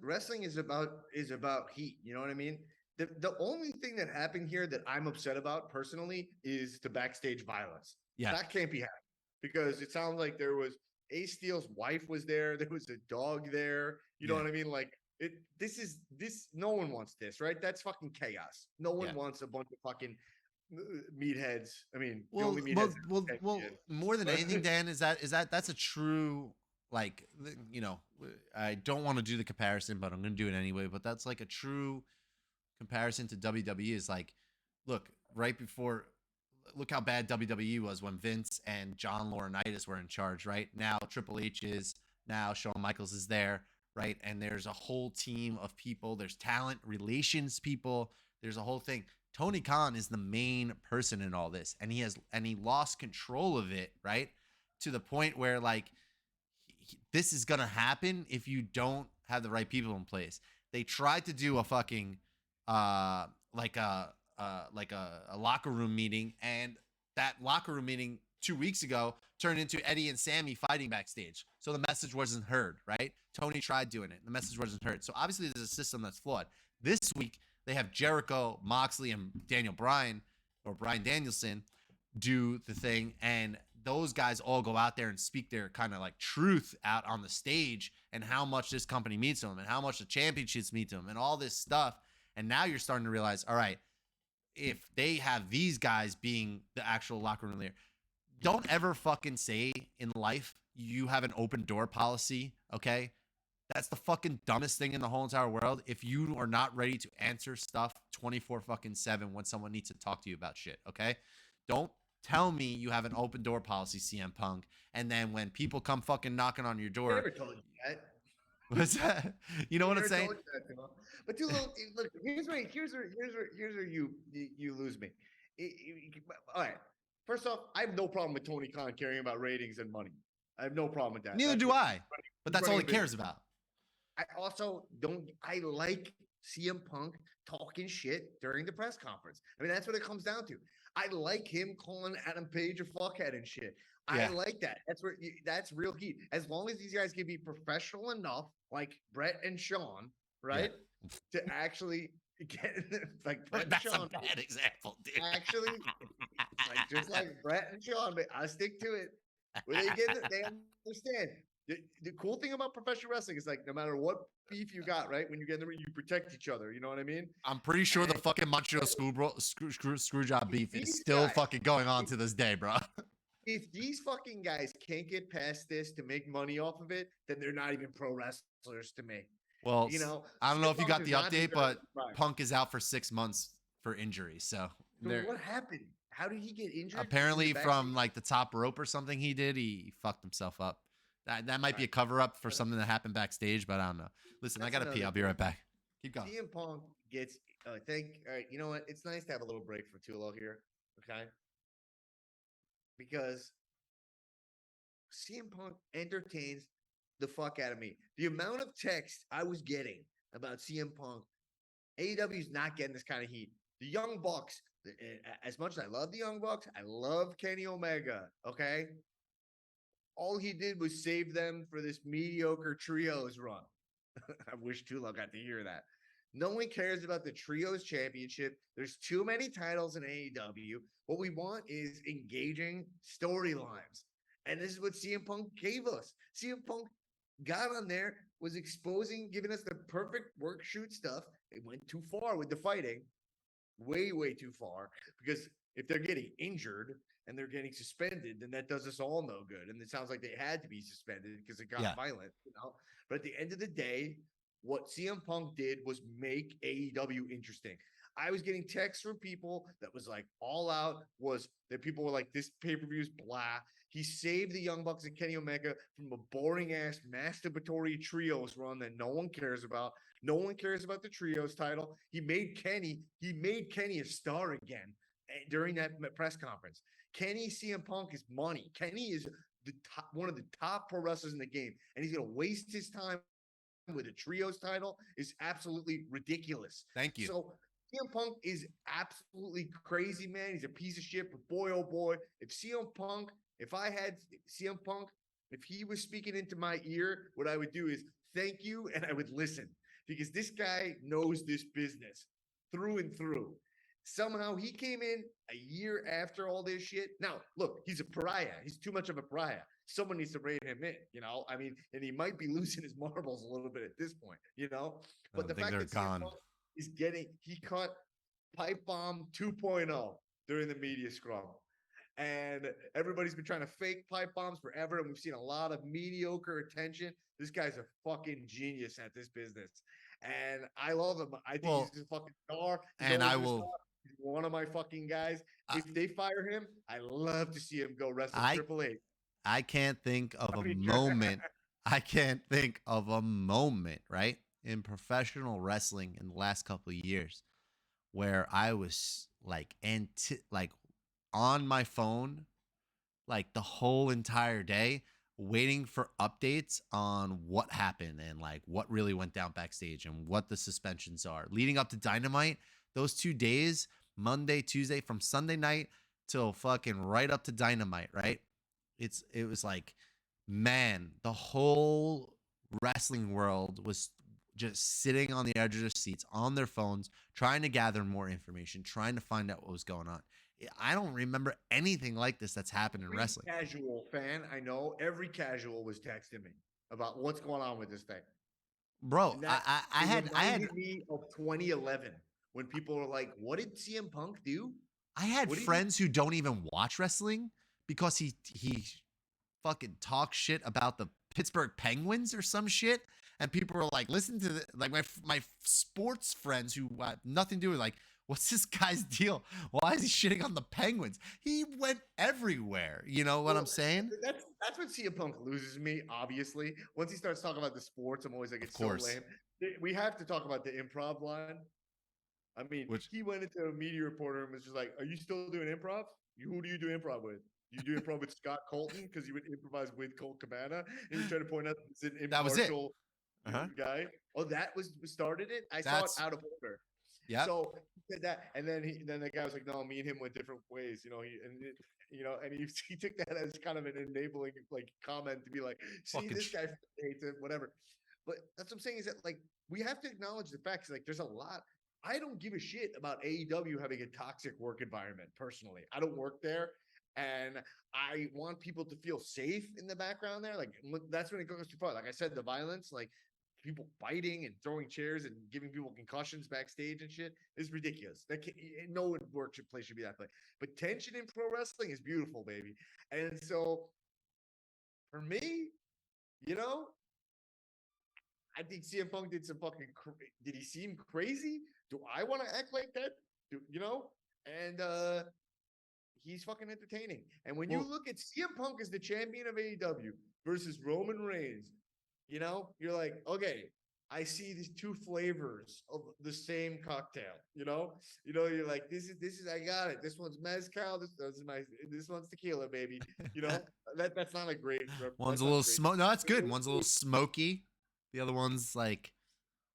wrestling is about heat. You know what I mean? The only thing that happened here that I'm upset about personally is the backstage violence. Yeah, that can't be happening because it sounds like there was Ace Steel's wife was there. There was a dog there. You know what I mean? Like this. No one wants this, right? That's fucking chaos. No one wants a bunch of fucking meatheads. I mean, well, more than anything, Dan, is that that's a true. Like, you know, I don't want to do the comparison, but I'm going to do it anyway. But that's like a true comparison to WWE is like, look, right before, look how bad WWE was when Vince and John Laurinaitis were in charge, right? Now Triple H is, now Shawn Michaels is there, right? And there's a whole team of people. There's talent, relations people. There's a whole thing. Tony Khan is the main person in all this, and he lost control of it, right? To the point where like this is gonna happen if you don't have the right people in place. They tried to do a fucking uh like a a locker room meeting, and that locker room meeting 2 weeks ago turned into Eddie and Sammy fighting backstage. So the message wasn't heard, right? Tony tried doing it. The message wasn't heard. So obviously there's a system that's flawed. This week they have Jericho, Moxley, and Daniel Bryan or Bryan Danielson do the thing, and those guys all go out there and speak their kind of like truth out on the stage and how much this company means to them and how much the championships mean to them and all this stuff. And now you're starting to realize, all right, if they have these guys being the actual locker room leader, don't ever fucking say in life you have an open door policy, okay? That's the fucking dumbest thing in the whole entire world. If you are not ready to answer stuff 24 fucking 7 when someone needs to talk to you about shit, okay? Don't tell me you have an open door policy, CM Punk, and then when people come fucking knocking on your I door, never told you that. what's that? You know what I'm saying? But Tullo, look, here's where you lose me. All right. First off, I have no problem with Tony Khan caring about ratings and money. I have no problem with that. Neither do I. But that's all he cares about. I also don't. I like CM Punk talking shit during the press conference. I mean, that's what it comes down to. I like him calling Adam Page a fuckhead and shit. Yeah. I like that. That's real heat. As long as these guys can be professional enough, like Brett and Sean, right, to actually get like Brett That's and Sean. a bad example, dude. Actually, like just like Brett and Sean, but I stick to it. Where they get it, they understand. The cool thing about professional wrestling is like no matter what beef you got, right? When you get in the ring, you protect each other. You know what I mean? I'm pretty sure the fucking Montreal screw job beef is still fucking going on to this day, bro. If these fucking guys can't get past this to make money off of it, then they're not even pro wrestlers to me. Well, you know, I don't know if you got the update, but right. Punk is out for 6 months for injury. So what happened? How did he get injured? Apparently from like the top rope or something he fucked himself up. That might be a cover up for something that happened backstage, but I don't know. Listen, I gotta pee. I'll be right back. Keep going. CM Punk gets all right, you know what? It's nice to have a little break for Tullo here. Okay. Because CM Punk entertains the fuck out of me. The amount of text I was getting about CM Punk, AEW is not getting this kind of heat. The Young Bucks, as much as I love the Young Bucks, I love Kenny Omega, okay? All he did was save them for this mediocre trios run. I wish Tullo got to hear that. No one cares about the trios championship. There's too many titles in AEW. What we want is engaging storylines. And this is what CM Punk gave us. CM Punk got on there, was exposing, giving us the perfect work shoot stuff. It went too far with the fighting. Way, way too far. Because if they're getting injured and they're getting suspended, then that does us all no good. And it sounds like they had to be suspended because it got violent, you know. But at the end of the day, what CM Punk did was make AEW interesting. I was getting texts from people that was like all out was that people were like, this pay-per-view is blah. He saved the Young Bucks and Kenny Omega from a boring ass masturbatory trios run that no one cares about. No one cares about the trios title. He made Kenny a star again during that press conference. Kenny CM Punk is money. Kenny is one of the top pro wrestlers in the game, and he's going to waste his time with a trios title is absolutely ridiculous. Thank you. So CM Punk is absolutely crazy, man. He's a piece of shit, but boy, oh boy, if I had CM Punk, if he was speaking into my ear, what I would do is thank you, and I would listen because this guy knows this business through and through. Somehow he came in a year after all this shit. Now, look, he's a pariah. He's too much of a pariah. Someone needs to rein him in, you know? I mean, and he might be losing his marbles a little bit at this point, you know? But the fact that CM Punk is he caught Pipebomb 2.0 during the media scrum. And everybody's been trying to fake pipe bombs forever, and we've seen a lot of mediocre attention. This guy's a fucking genius at this business. And I love him. I think he's a fucking star. He's one of my fucking guys. If they fire him, I love to see him go wrestle Triple H. I can't think of a moment. I can't think of a moment, right, in professional wrestling in the last couple of years where I was like like on my phone like the whole entire day waiting for updates on what happened and like what really went down backstage and what the suspensions are leading up to Dynamite. Those 2 days, Monday, Tuesday, from Sunday night till fucking right up to Dynamite, right? It was like, man, the whole wrestling world was just sitting on the edge of their seats on their phones, trying to gather more information, trying to find out what was going on. I don't remember anything like this that's happened in Every wrestling. casual fan I know, every casual was texting me about what's going on with this thing. Bro, And that I it had reminded me of 2011 when people were like, "What did CM Punk do? I had What did he?" friends who don't even watch wrestling because he fucking talks shit about the Pittsburgh Penguins or some shit, and people were like, listen to the, like my sports friends who have nothing to do with like, what's this guy's deal? Why is he shitting on the Penguins? He went everywhere. You know what I'm Well, saying? that's when CM Punk loses me. Obviously, once he starts talking about the sports, I'm always like, Of it's so course. lame. We have to talk about the improv line. I mean, Which he went into a media reporter and was just like, "Are you still doing improv? Who do you do improv with? Do you do improv with Scott Colton because you would improvise with Colt Cabana?" And he tried to point out it's an that was it. impartial Uh-huh. guy. Oh, that was started it. I saw it That's out of order. yep. So he did that, and then the guy was like, "No, me and him went different ways." And he took that as kind of an enabling like comment to be like, "See, Fucking this guy hates him, whatever." But that's what I'm saying is that like we have to acknowledge the facts. Like there's a lot. I don't give a shit about AEW having a toxic work environment personally. I don't work there. And I want people to feel safe in the background there. Like that's when it goes too far. Like I said, the violence, like people fighting and throwing chairs and giving people concussions backstage and shit is ridiculous. No place should be that way. But tension in pro wrestling is beautiful, baby. And so for me, you know, I think CM Punk did some fucking. Did he seem crazy? Do I want to act like that? And he's fucking entertaining. And when you well, look at CM Punk as the champion of AEW versus Roman Reigns, you're like, okay, I see these two flavors of the same cocktail. You're like, this is I got it. This one's mezcal. This one's tequila, baby. You know that's not a great. one's That's a not a little great. smoke. No, that's good. One's a little smoky. The other one's like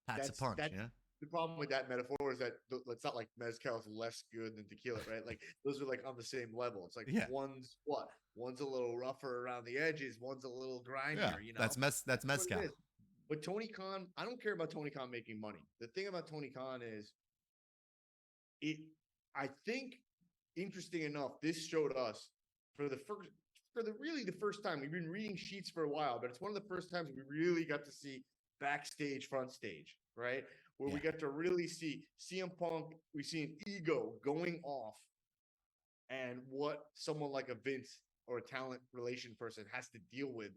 packs a punch. That's Yeah. the problem with that metaphor is that it's not like mezcal is less good than tequila, right? Like those are like on the same level. It's like Yeah. one's a little rougher around the edges, one's a little Yeah. grimier. That's What it mezcal. is. But Tony Khan, I don't care about Tony Khan making money. The thing about Tony Khan is it. I think interesting enough, this showed us for the first really the first time. We've been reading sheets for a while, but it's one of the first times we really got to see backstage, front stage, right? Where we Yeah. got to really see CM Punk, we see an ego going off, and what someone like a Vince or a talent relation person has to deal with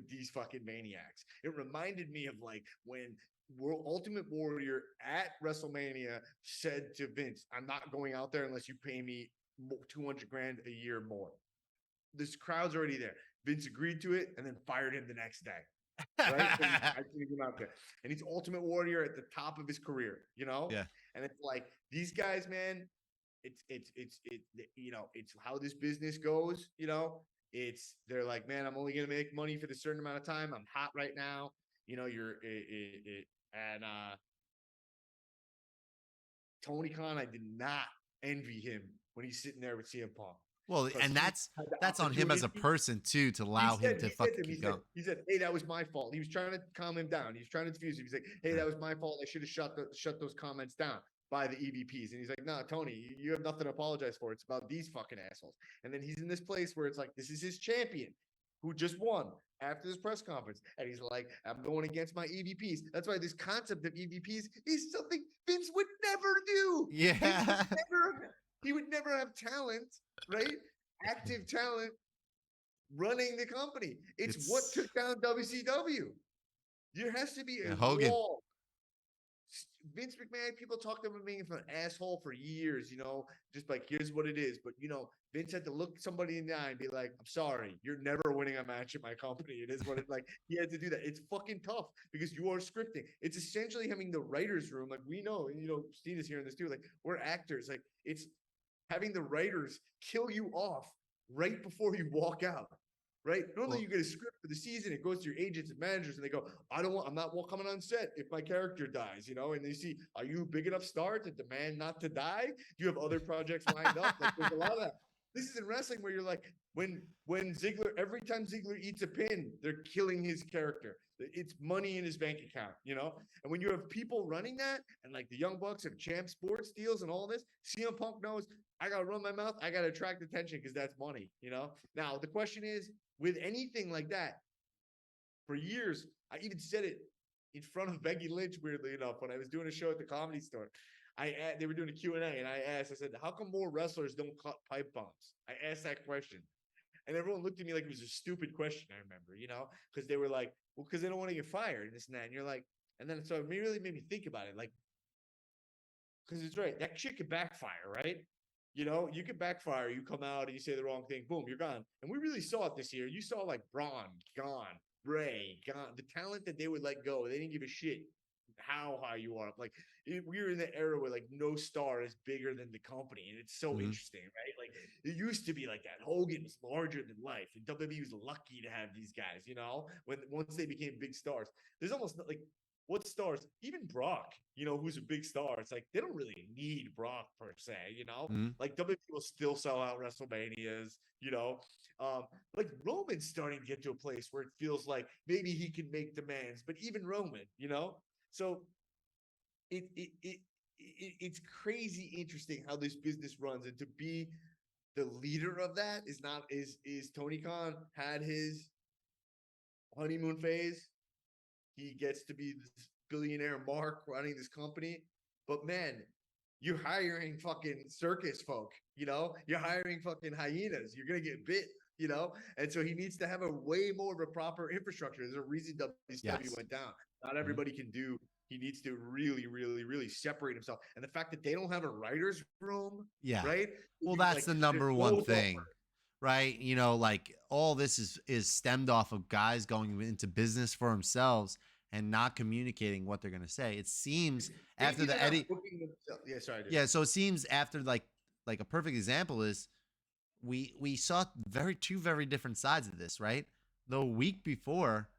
these fucking maniacs. It reminded me of like when Ultimate Warrior at WrestleMania said to Vince, "I'm not going out there unless you pay me 200 grand a year more." This crowd's already there. Vince agreed to it and then fired him the next day. Right? I couldn't get out there. And he's Ultimate Warrior at the top of his career, Yeah. And it's like these guys, man, it's how this business goes, they're like, man, I'm only gonna make money for a certain amount of time. I'm hot right now. And Tony Khan, I did not envy him when he's sitting there with CM Punk. Well, Because and he had the that's on him as a opportunity. person too to He allow him said, to he said fucking to him, keep going. he said, "Hey, that was my fault." He was trying to calm him down. He was trying to diffuse him. He's like, "Hey, Yeah. that was my fault. I should have shut those comments down by the EVPs." And he's like, "No, Tony, you have nothing to apologize for. It's about these fucking assholes." And then he's in this place where it's like, this is his champion who just won after this press conference. And he's like, "I'm going against my EVPs." That's why this concept of EVPs is something Vince would never do. Yeah. He would never have talent, right? Active talent running the company. It's what It's took down WCW. There has to be yeah, a Hogan. wall. Vince McMahon, people talked about him being an asshole for years, just like, here's what it is. But, Vince had to look somebody in the eye and be like, I'm sorry, you're never winning a match at my company. It is what it like. He had to do that. It's fucking tough because you are scripting. It's essentially having the writer's room. Like, we know, and, Steve is here in this too. Like, we're actors. Like, it's having the writers kill you off right before you walk out. Right? Normally, you get a script for the season. It goes to your agents and managers, and they go, I'm not coming on set if my character dies, And they see, are you a big enough star to demand not to die? Do you have other projects lined up? Like, there's a lot of that. This is in wrestling where you're like, when Ziggler, every time Ziggler eats a pin, they're killing his character. It's money in his bank account, And when you have people running that, and like the Young Bucks have champ sports deals and all this, CM Punk knows, I got to run my mouth. I got to attract attention because that's money, Now, the question is, with anything like that, for years, I even said it in front of Becky Lynch, weirdly enough, when I was doing a show at the Comedy Store. They were doing a Q&A, and I said, how come more wrestlers don't cut pipe bombs? I asked that question. And everyone looked at me like it was a stupid question, I remember, because they were like, well, because they don't want to get fired and this and that. And you're like, and then so it really made me think about it, like, because it's right. That shit could backfire, right? You could backfire. You come out and you say the wrong thing. Boom, you're gone. And we really saw it this year. You saw like Braun gone, Bray gone. The talent that they would let go, they didn't give a shit how high you are. Like we were in the era where like no star is bigger than the company, and it's so interesting, right? Like it used to be like that. Hogan was larger than life, and WWE was lucky to have these guys. When once they became big stars, there's almost like what stars, even Brock, who's a big star. It's like they don't really need Brock per se, like WWE will still sell out WrestleManias, like Roman's starting to get to a place where it feels like maybe he can make demands, but even Roman, so it's crazy interesting how this business runs, and to be the leader of that is Tony Khan had his honeymoon phase. He gets to be this billionaire Mark running this company. But man, you're hiring fucking circus folk, You're hiring fucking hyenas. You're going to get bit, And so he needs to have a way more of a proper infrastructure. There's a reason WCW went down. Not everybody can do. He needs to really, really, really separate himself. And the fact that they don't have a writer's room, right? Well, that's the number one thing. Right. Like all this is stemmed off of guys going into business for themselves and not communicating what they're going to say. It seems after the Eddie. Yeah, sorry. Dude. Yeah. So it seems after like a perfect example is we saw two very different sides of this, right? The week before,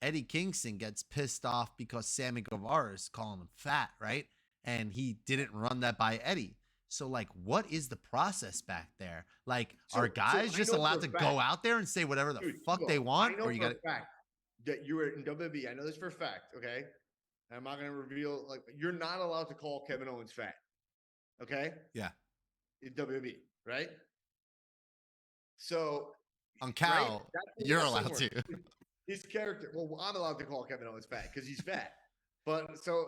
Eddie Kingston gets pissed off because Sammy Guevara is calling him fat, right? And he didn't run that by Eddie. So, like, what is the process back there? Like, are guys just allowed to go out there and say whatever the fuck they want? I know for a fact that you were in WWE. I know this for a fact, okay? I'm not going to reveal, like, you're not allowed to call Kevin Owens fat, okay? Yeah. In WWE, right? So, on Cal, you're allowed to. His character, well, I'm allowed to call Kevin Owens fat because he's fat. But so,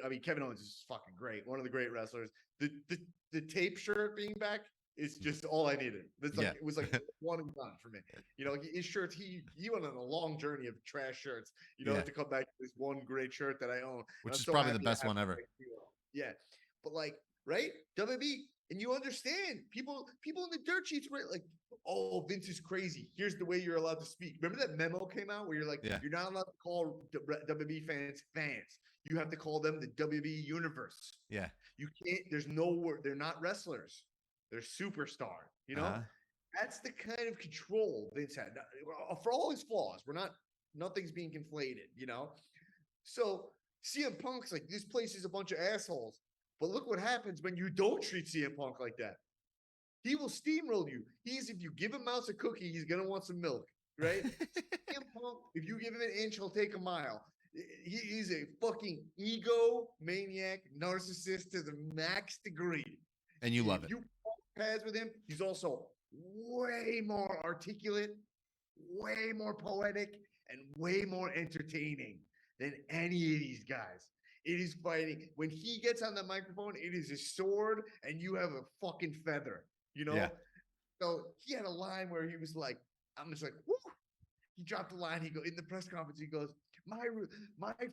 I mean, Kevin Owens is fucking great. One of the great wrestlers. The tape shirt being back is just all I needed. It's like, It was like one and done for me. His shirts, he went on a long journey of trash shirts, to come back to this one great shirt that I own. Which is probably the best one ever. Yeah. But like, right? WWE, and you understand people in the dirt sheets were like, oh, Vince is crazy. Here's the way you're allowed to speak. Remember that memo came out where you're like, you're not allowed to call WWE fans. You have to call them the WWE universe. Yeah. You can't, there's no word. They're not wrestlers. They're superstar, That's the kind of control Vince had. For all his flaws, nothing's being conflated, So CM Punk's like, this place is a bunch of assholes. But look what happens when you don't treat CM Punk like that. He will steamroll you. If you give him Mouse a cookie, he's going to want some milk, right? CM Punk, if you give him an inch, he'll take a mile. He's a fucking ego maniac, narcissist to the max degree. And you love it. You pads with him, he's also way more articulate, way more poetic, and way more entertaining than any of these guys. It is fighting. When he gets on the microphone, it is a sword, and you have a fucking feather, Yeah. So he had a line where he was like, I'm just like, whoo. he dropped a line. He go in the press conference. He goes, my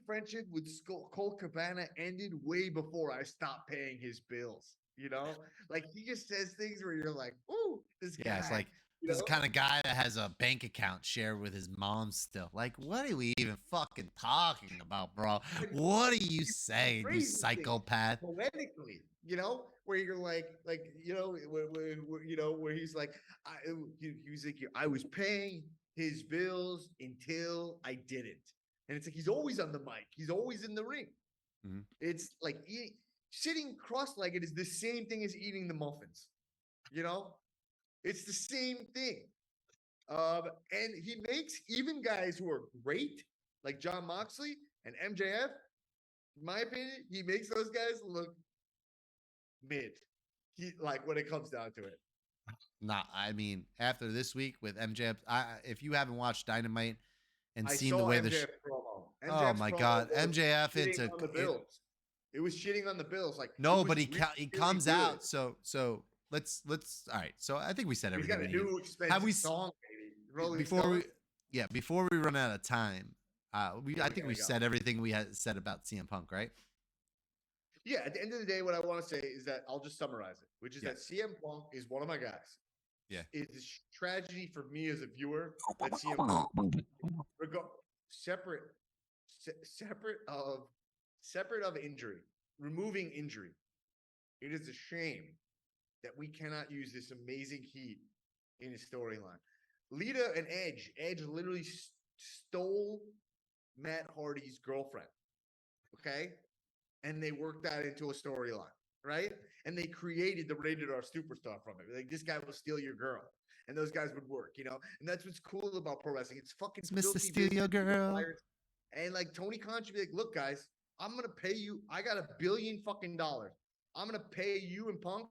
friendship with Colt Cabana ended way before I stopped paying his bills. You know, like he just says things where you're like, "Ooh, this Yeah, it's guy." like You this is the know, kind of guy that has a bank account shared with his mom still. Like, what are we even fucking talking about, bro? and What are you he saying, you phrases things psychopath? poetically. You know, where you're like, where he's like, he was like, I was paying his bills until I didn't, and it's like he's always on the mic. He's always in the ring. Mhm. It's like sitting cross-legged is the same thing as eating the muffins. You know, it's the same thing. And he makes even guys who are great, like John Moxley and MJF, in my opinion, he makes those guys look mid. He like when it comes down to it. Nah, I mean, after this week with MJF, if you haven't watched Dynamite and I seen the saw way MJF's promo. oh MJF's my promo God, was MJF shitting into on the it. Bills. It was shitting on the Bills. Like it No, was but really, he really comes good. out. So let's all right. So I think we said He's got everything a we needed. new Have expensive we song, baby. Rolling before Stone. before we run out of time? Yeah, I we think gotta we go. said everything we had said about CM Punk, right? Yeah, at the end of the day, what I want to say is that I'll just summarize it, which is Yeah. that CM Punk is one of my guys. Yeah. It's a tragedy for me as a viewer that CM Punk, separate, separate of injury, removing injury. It is a shame that we cannot use this amazing heat in his storyline. Lita and Edge literally stole Matt Hardy's girlfriend. Okay, and they worked that into a storyline, right? And they created the rated R superstar from it. Like this guy will steal your girl, and those guys would work, you know. And that's what's cool about pro wrestling. It's fucking It's Mr. filthy Steal Your business. Girl. And like Tony Khan should be like, look, guys, I'm gonna pay you. I got $1 billion fucking dollars. I'm gonna pay you and Punk,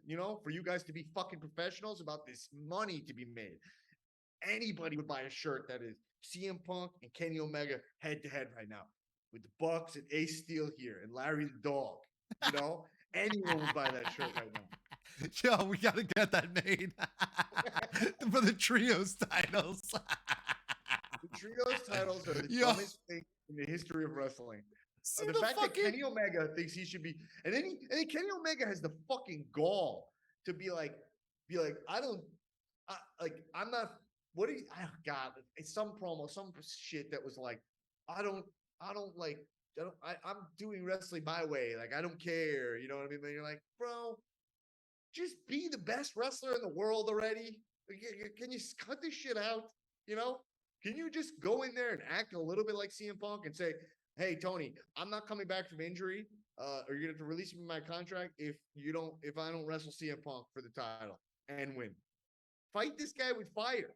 you know, for you guys to be fucking professionals about this money to be made. Anybody would buy a shirt that is CM Punk and Kenny Omega head to head right now with the Bucks and Ace Steel here and Larry the Dog. You know, anyone would buy that shirt right now. Yo, we gotta get that made for the trios titles. The trios titles are the Yo, dumbest thing in the history of wrestling. see The the fact that fucking Kenny Omega thinks he should be, and then Kenny Omega has the fucking gall to be like, I'm not. What do you? Oh God, it's some promo, some shit that was like, I don't, like, I'm doing wrestling my way. Like I don't care. You know what I mean? But you're like, bro, just be the best wrestler in the world already. Can you cut this shit out? You know? Can you just go in there and act a little bit like CM Punk and say, "Hey, Tony, I'm not coming back from injury. Or you're gonna have to release me my contract if I don't wrestle CM Punk for the title and win. Fight this guy with fire.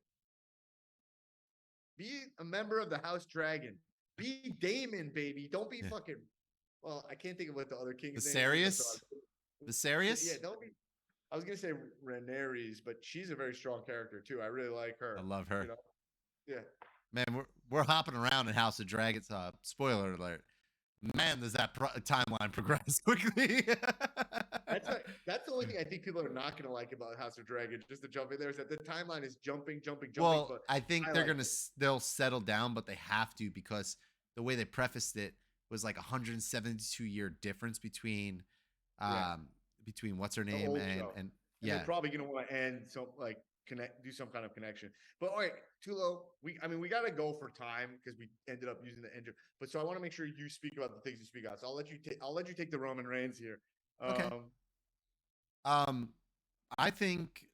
Be a member of the House Dragon. Be Damon, baby. Don't be yeah. fucking. Well, I can't think of what the other king's name is. Viserious? Viserious? Yeah, don't be. I was gonna say Rhaenyra, but she's a very strong character too. I really like her. I love her. You know? Yeah. Man, we're hopping around in House of Dragons. Spoiler alert. Man, does that timeline progress quickly? That's the only thing I think people are not gonna like about House of Dragon. Just to jump in there is that the timeline is jumping. Well, But I think like they'll settle down, but they have to because the way they prefaced it was like 172-year difference between Yeah. between what's her the name old and show. and And yeah. they're probably gonna want to end do some kind of connection. But all right, Tullo, we gotta go for time because we ended up using the engine. But so I want to make sure you speak about the things you speak out. So I'll let you take the Roman Reigns here. Okay. I think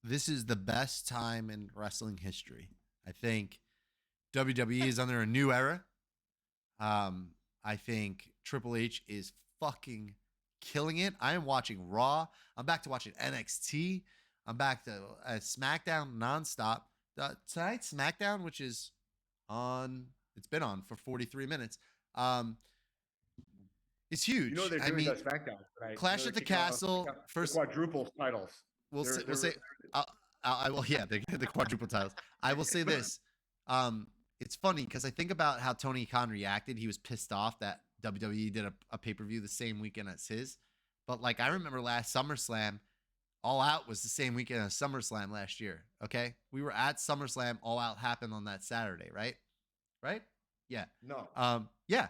this is the best time in wrestling history. I think WWE is under a new era. I think Triple H is fucking killing it. I am watching Raw. I'm back to watching NXT. I'm back to SmackDown nonstop. Tonight, SmackDown, which is on, it's been on for 43 minutes. It's huge. You know they're doing that SmackDown tonight. Clash at the Castle. First, quadruple titles. we'll say. I will. Yeah, they get the quadruple titles. I will say this. It's funny because I think about how Tony Khan reacted. He was pissed off that WWE did a pay-per-view the same weekend as his. But like I remember last SummerSlam, All Out was the same weekend as SummerSlam last year. Okay, we were at SummerSlam. All Out happened on that Saturday, right? Right? Yeah. No, Yeah.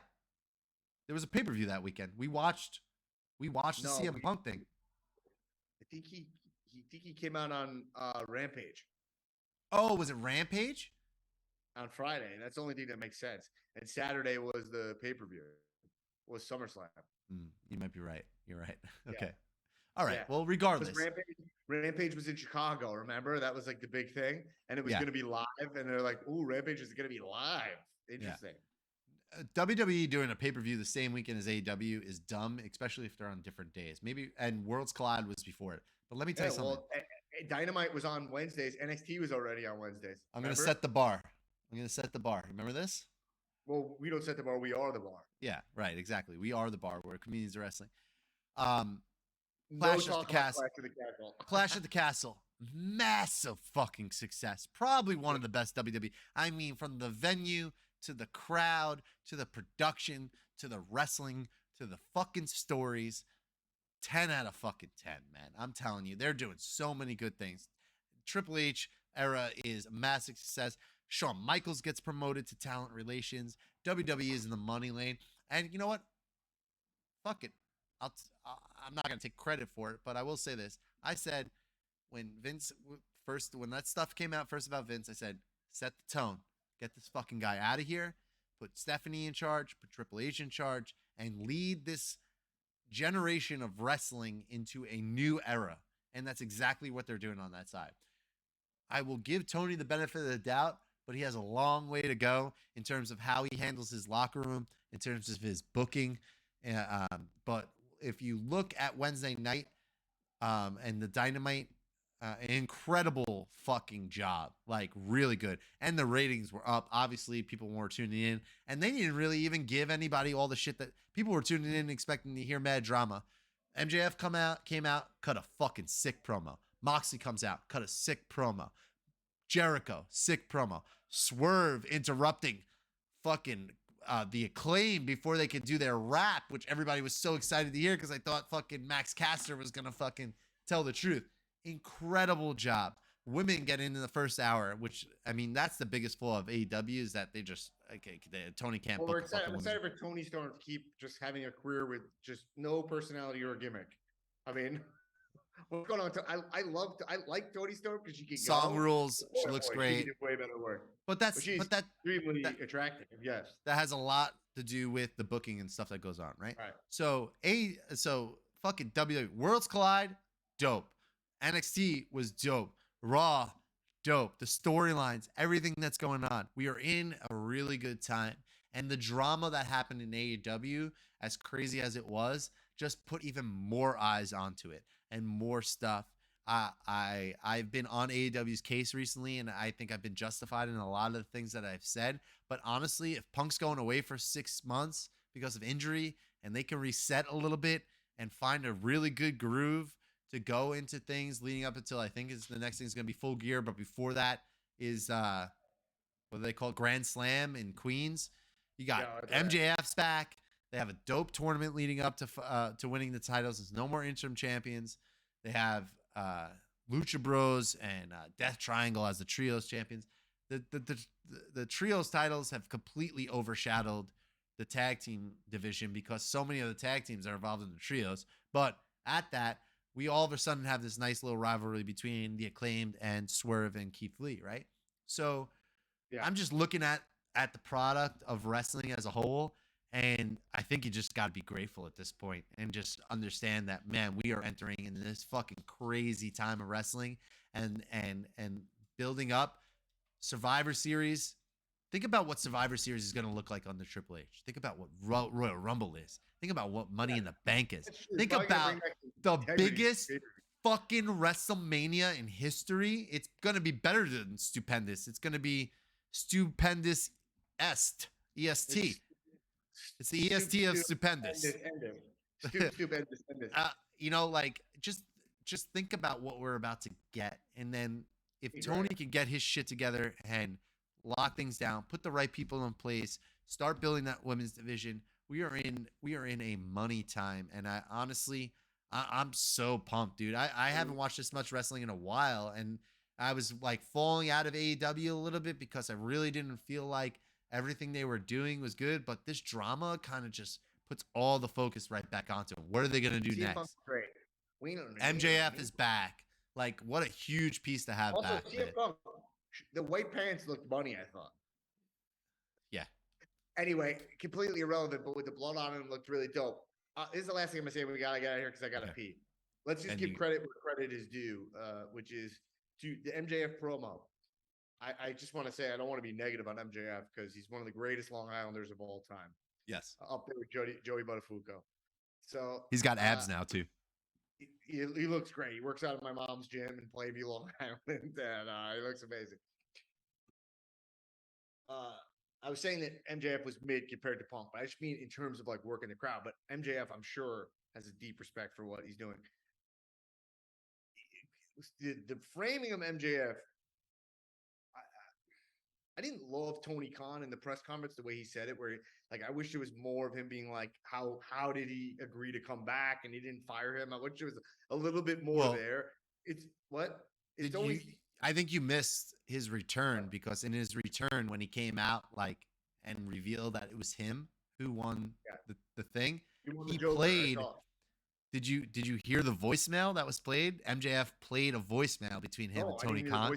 There was a pay per view that weekend. We watched the no. CM Punk thing. I think he came out on Rampage Oh, was it Rampage? on Friday. That's the only thing that makes sense. And Saturday was the pay per view. Was SummerSlam. You might be right. You're right. Yeah. Okay. All right. Yeah. Well, Because regardless. Rampage was in Chicago. Remember, that was like the big thing, and it was Yeah. going to be live. And they're like, "Ooh, Rampage is going to be live." Interesting. WWE doing a pay per view the same weekend as AEW is dumb, especially if they're on different days. Maybe and Worlds Collide was before it. But let me tell you something. Well, Dynamite was on Wednesdays. NXT was already on Wednesdays. I'm going to set the bar. Remember this? Well, we don't set the bar. We are the bar. Yeah, right. Exactly. We are the bar where comedians are wrestling. No Clash talk at the about Castle. Clash of the Castle. Clash at the Castle. Massive fucking success. Probably one of the best WWE. I mean, from the venue to the crowd to the production to the wrestling to the fucking stories. 10 out of fucking 10, man. I'm telling you, they're doing so many good things. Triple H era is a massive success. Shawn Michaels gets promoted to talent relations. WWE is in the money lane. And you know what? Fuck it. I'm not going to take credit for it, but I will say this. I said when that stuff came out first about Vince, I said, set the tone. Get this fucking guy out of here. Put Stephanie in charge. Put Triple H in charge. And lead this generation of wrestling into a new era. And that's exactly what they're doing on that side. I will give Tony the benefit of the doubt, but he has a long way to go in terms of how he handles his locker room, in terms of his booking. But if you look at Wednesday night and the Dynamite, incredible fucking job, like really good. And the ratings were up. Obviously, people were tuning in, and they didn't really even give anybody all the shit that people were tuning in expecting to hear mad drama. MJF came out, cut a fucking sick promo. Moxley comes out, cut a sick promo. Jericho, sick promo. Swerve interrupting fucking the Acclaim before they could do their rap, which everybody was so excited to hear because I thought fucking Max Caster was gonna fucking tell the truth. Incredible job. Women get in the first hour, which I mean that's the biggest flaw of AEW is that they just Tony can't. Well, we're excited for Tony Storm to keep just having a career with just no personality or gimmick. I mean, what's going on? I like Tony Storm because she can song rules. She looks great. She can do way better work. But that's extremely attractive. Yes, that has a lot to do with the booking and stuff that goes on, right? Right. So fucking WWE Worlds Collide, dope. NXT was dope. Raw, dope. The storylines, everything that's going on. We are in a really good time. And the drama that happened in AEW, as crazy as it was, just put even more eyes onto it and more stuff. I've been on AEW's case recently, and I think I've been justified in a lot of the things that I've said. But honestly, if Punk's going away for 6 months because of injury and they can reset a little bit and find a really good groove to go into things leading up until I think the next thing is going to be Full Gear. But before that is what do they call it? Grand Slam in Queens. You got MJF's back. They have a dope tournament leading up to winning the titles. There's no more interim champions. They have Lucha Bros and Death Triangle as the trios champions. The trios titles have completely overshadowed the tag team division because so many of the tag teams are involved in the trios. But at that, we all of a sudden have this nice little rivalry between the Acclaimed and Swerve and Keith Lee, right? So yeah. I'm just looking at the product of wrestling as a whole, and I think you just got to be grateful at this point and just understand that, man, we are entering in this fucking crazy time of wrestling and building up Survivor Series. Think about what Survivor Series is going to look like under Triple H. Think about what Royal Rumble is. Think about what Money in the Bank is. Think about the biggest fucking WrestleMania in history. It's going to be better than stupendous. It's going to be stupendous est. EST. It's the EST of stupendous. Stupendous. You know, like just think about what we're about to get. And then if Tony can get his shit together and lock things down, put the right people in place, start building that women's division, we are in a money time. And I honestly, I'm so pumped, dude. I haven't watched this much wrestling in a while, and I was like falling out of AEW a little bit because I really didn't feel like everything they were doing was good. But this drama kind of just puts all the focus right back onto it. What are they gonna do CM Punk's next? great. We don't MJF is back. Like, what a huge piece to have Also, back. CM Punk, the white pants looked bunny, I thought. Yeah. Anyway, completely irrelevant, but with the blood on him, looked really dope. This is the last thing I'm gonna say. We gotta get out of here because I gotta pee. Let's just give credit where credit is due, which is to the MJF promo. I just want to say I don't want to be negative on MJF because he's one of the greatest Long Islanders of all time. Yes. Up there with Joey Buttafuoco. So he's got abs now too. He looks great. He works out at my mom's gym in Plainview, Long Island, and he looks amazing. I was saying that MJF was mid compared to Punk, but I just mean in terms of like working the crowd. But MJF, I'm sure, has a deep respect for what he's doing. The framing of MJF, I didn't love Tony Khan in the press conference the way he said it, where like I wish there was more of him being like, how did he agree to come back and he didn't fire him? I wish there was a little bit more there. It's what? It's always. I think you missed his return because in his return, when he came out like and revealed that it was him who won the thing, he played. Did you hear the voicemail that was played? MJF played a voicemail between him and Tony Khan.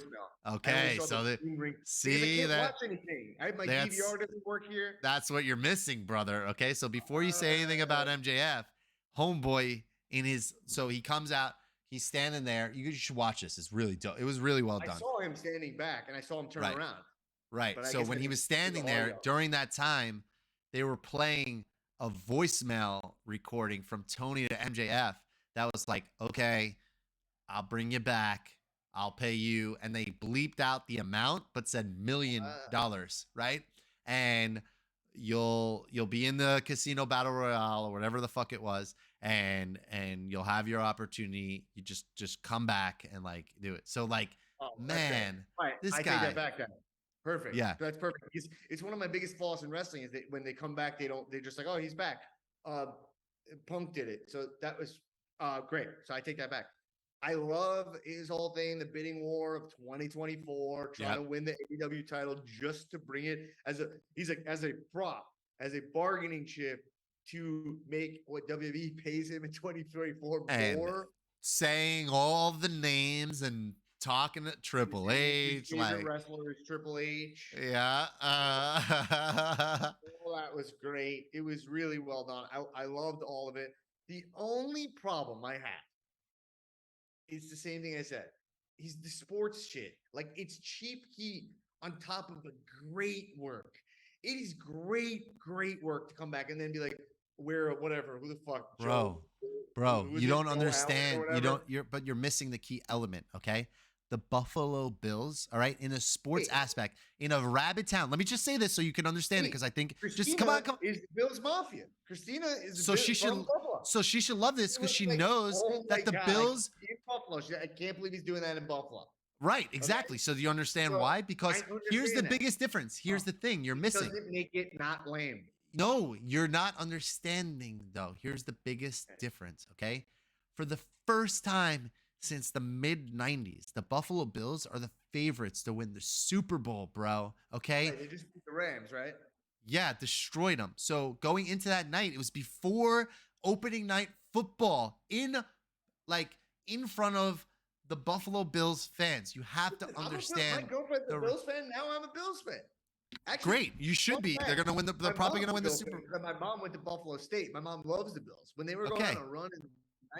Okay, so see that. Watch anything. My DVR doesn't work here. That's what you're missing, brother. Okay, so before you say anything about MJF, homeboy so he comes out. He's standing there. You should watch this. It's really dope. It was really well done. I saw him standing back, and I saw him turn around. Right. So when he was standing there during that time, they were playing a voicemail recording from Tony to MJF that was like, okay, I'll bring you back. I'll pay you. And they bleeped out the amount, but said $1 million, right? And you'll be in the casino battle royale or whatever the fuck it was, and you'll have your opportunity. You just come back and like do it. So like, man, this guy. I take that back then. Perfect. Yeah, that's perfect. It's one of my biggest flaws in wrestling is that when they come back, they're just like, oh, he's back. Punk did it, so that was great. So I take that back. I love his whole thing, the bidding war of 2024, trying to win the AEW title just to bring it as a prop, as a bargaining chip to make what WWE pays him in 2024 more. Saying all the names and talking at Triple H, like wrestlers, Triple H. Yeah. All that was great. It was really well done. I loved all of it. The only problem I had, it's the same thing I said. He's the sports shit. Like, it's cheap heat on top of the great work. It is great work to come back and then be like, where, whatever, who the fuck, bro, you don't understand. But you're missing the key element, okay? The Buffalo Bills, all right, in a sports aspect, in a rabid town. Let me just say this so you can understand it, because I think Christina come on. Is the Bills Mafia. Christina is so she should love this because she knows that the Bills in Buffalo. I can't believe he's doing that in Buffalo. Right, exactly. Okay? So do you understand why? Because here's the biggest difference. Here's the thing you're missing. Doesn't make it not lame. No, you're not understanding though. Here's the biggest difference, okay? For the first time since the mid-90s, the Buffalo Bills are the favorites to win the Super Bowl, bro. Okay? Right, they just beat the Rams, right? Yeah, destroyed them. So going into that night, it was before opening night football in front of the Buffalo Bills fans. You have to understand. My girlfriend's a Bills fan. Now I'm a Bills fan. Actually, great. You should be. They're going to win. They're probably going to win the Super Bowl. My mom went to Buffalo State. My mom loves the Bills. When they were going on a run in the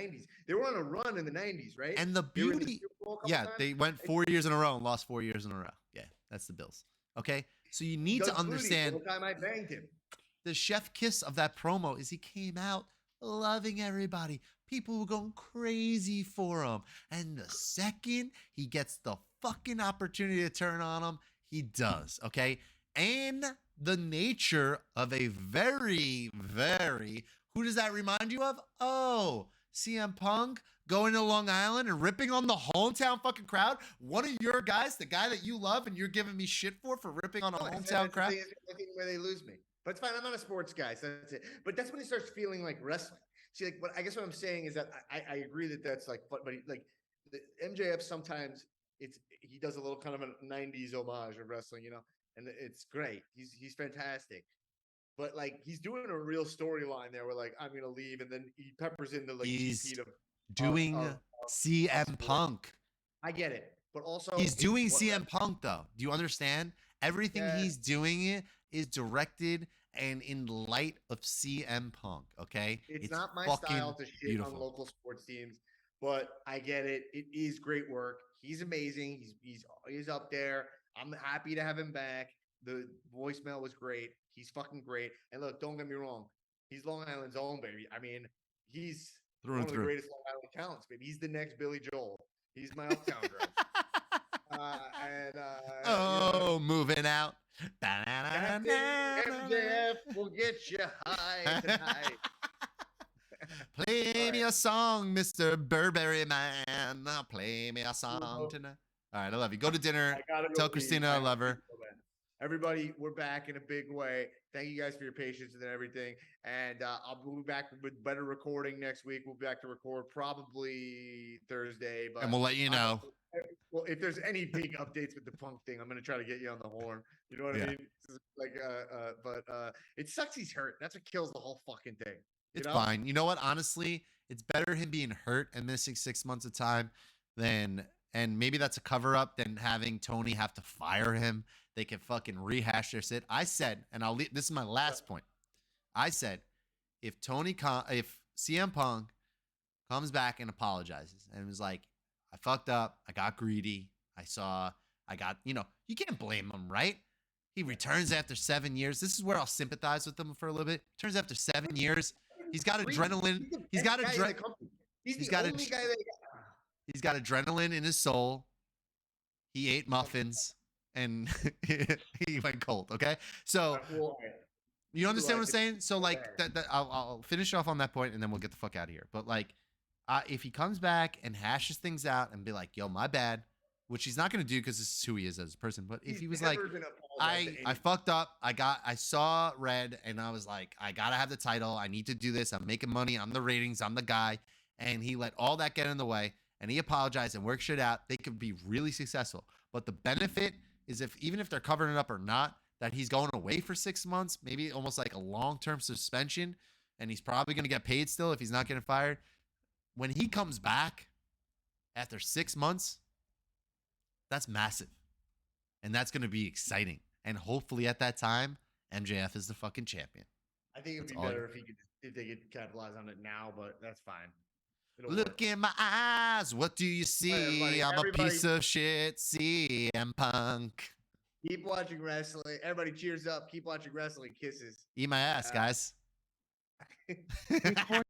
90s. They were on a run in the 90s, right? And the beauty, they went 4 years in a row and lost 4 years in a row. Yeah, that's the Bills. Okay, so you need to understand. The time I banged him. The chef kiss of that promo is he came out loving everybody. People were going crazy for him, and the second he gets the fucking opportunity to turn on him, he does. Okay, and the nature of a very, very. Who does that remind you of? Oh, CM Punk going to Long Island and ripping on the hometown fucking crowd. One of your guys, the guy that you love and you're giving me shit for ripping on a hometown crowd. I think where they lose me. But it's fine. I'm not a sports guy, so that's it. But that's when it starts feeling like wrestling. See, like, what I guess what I'm saying is that I agree that that's like, but like the MJF sometimes he does a little kind of a '90s homage of wrestling, and it's great. He's fantastic. But like he's doing a real storyline there where like I'm gonna leave, and then he peppers in the like cheap He's heat doing of CM Punk. I get it, but also He's doing what CM Punk though. Do you understand? Everything yeah, he's doing is directed and in light of CM Punk. Okay, it's it's not my fucking style to shit on beautiful. local sports teams, but I get it. It is great work. He's amazing. He's up there. I'm happy to have him back. The voicemail was great. He's fucking great. And look, don't get me wrong. He's Long Island's own, baby. I mean, he's Through one and of the through. greatest Long Island talents, baby. He's the next Billy Joel. He's my uptown girl. Oh, moving out. Captain MJF will get you high tonight. Play me right. a song, Mr. Burberry Man. Play me a song tonight. All right, I love you. Go to dinner. Tell Christina I love her. Everybody, we're back in a big way. Thank you guys for your patience and everything. And we'll be back with better recording next week. We'll be back to record probably Thursday. But And we'll let you know. Well, if there's any big updates with the Punk thing, I'm gonna try to get you on the horn. You know what I mean? Like, but it sucks he's hurt. That's what kills the whole fucking thing. It's fine. You know what? Honestly, it's better him being hurt and missing 6 months of time and maybe that's a cover up than having Tony have to fire him. They can fucking rehash their shit. I said, and I'll leave. This is my last point. I said, if CM Punk comes back and apologizes and was like, I fucked up. I got greedy. You can't blame him, right? He returns after 7 years. This is where I'll sympathize with him for a little bit. Turns after 7 years, he's got adrenaline. He's got adrenaline in his soul. He ate muffins and he went cold. Okay, so you understand what I'm saying? So like that I'll finish off on that point and then we'll get the fuck out of here. But like, if he comes back and hashes things out and be like, "Yo, my bad," which he's not going to do because this is who he is as a person. But if he was like, I fucked up. I saw red and I was like, I got to have the title. I need to do this. I'm making money. I'm the ratings. I'm the guy. And he let all that get in the way and he apologized and worked shit out. They could be really successful. But the benefit is even if they're covering it up or not, that he's going away for 6 months, maybe almost like a long-term suspension. And he's probably going to get paid still if he's not getting fired. When he comes back after 6 months, that's massive. And that's going to be exciting. And hopefully at that time, MJF is the fucking champion. I think it'd be better if they could capitalize on it now, but that's fine. Look in my eyes. What do you see? I'm a piece of shit. CM Punk. Keep watching wrestling. Everybody cheers up. Keep watching wrestling. Kisses. Eat my ass, guys.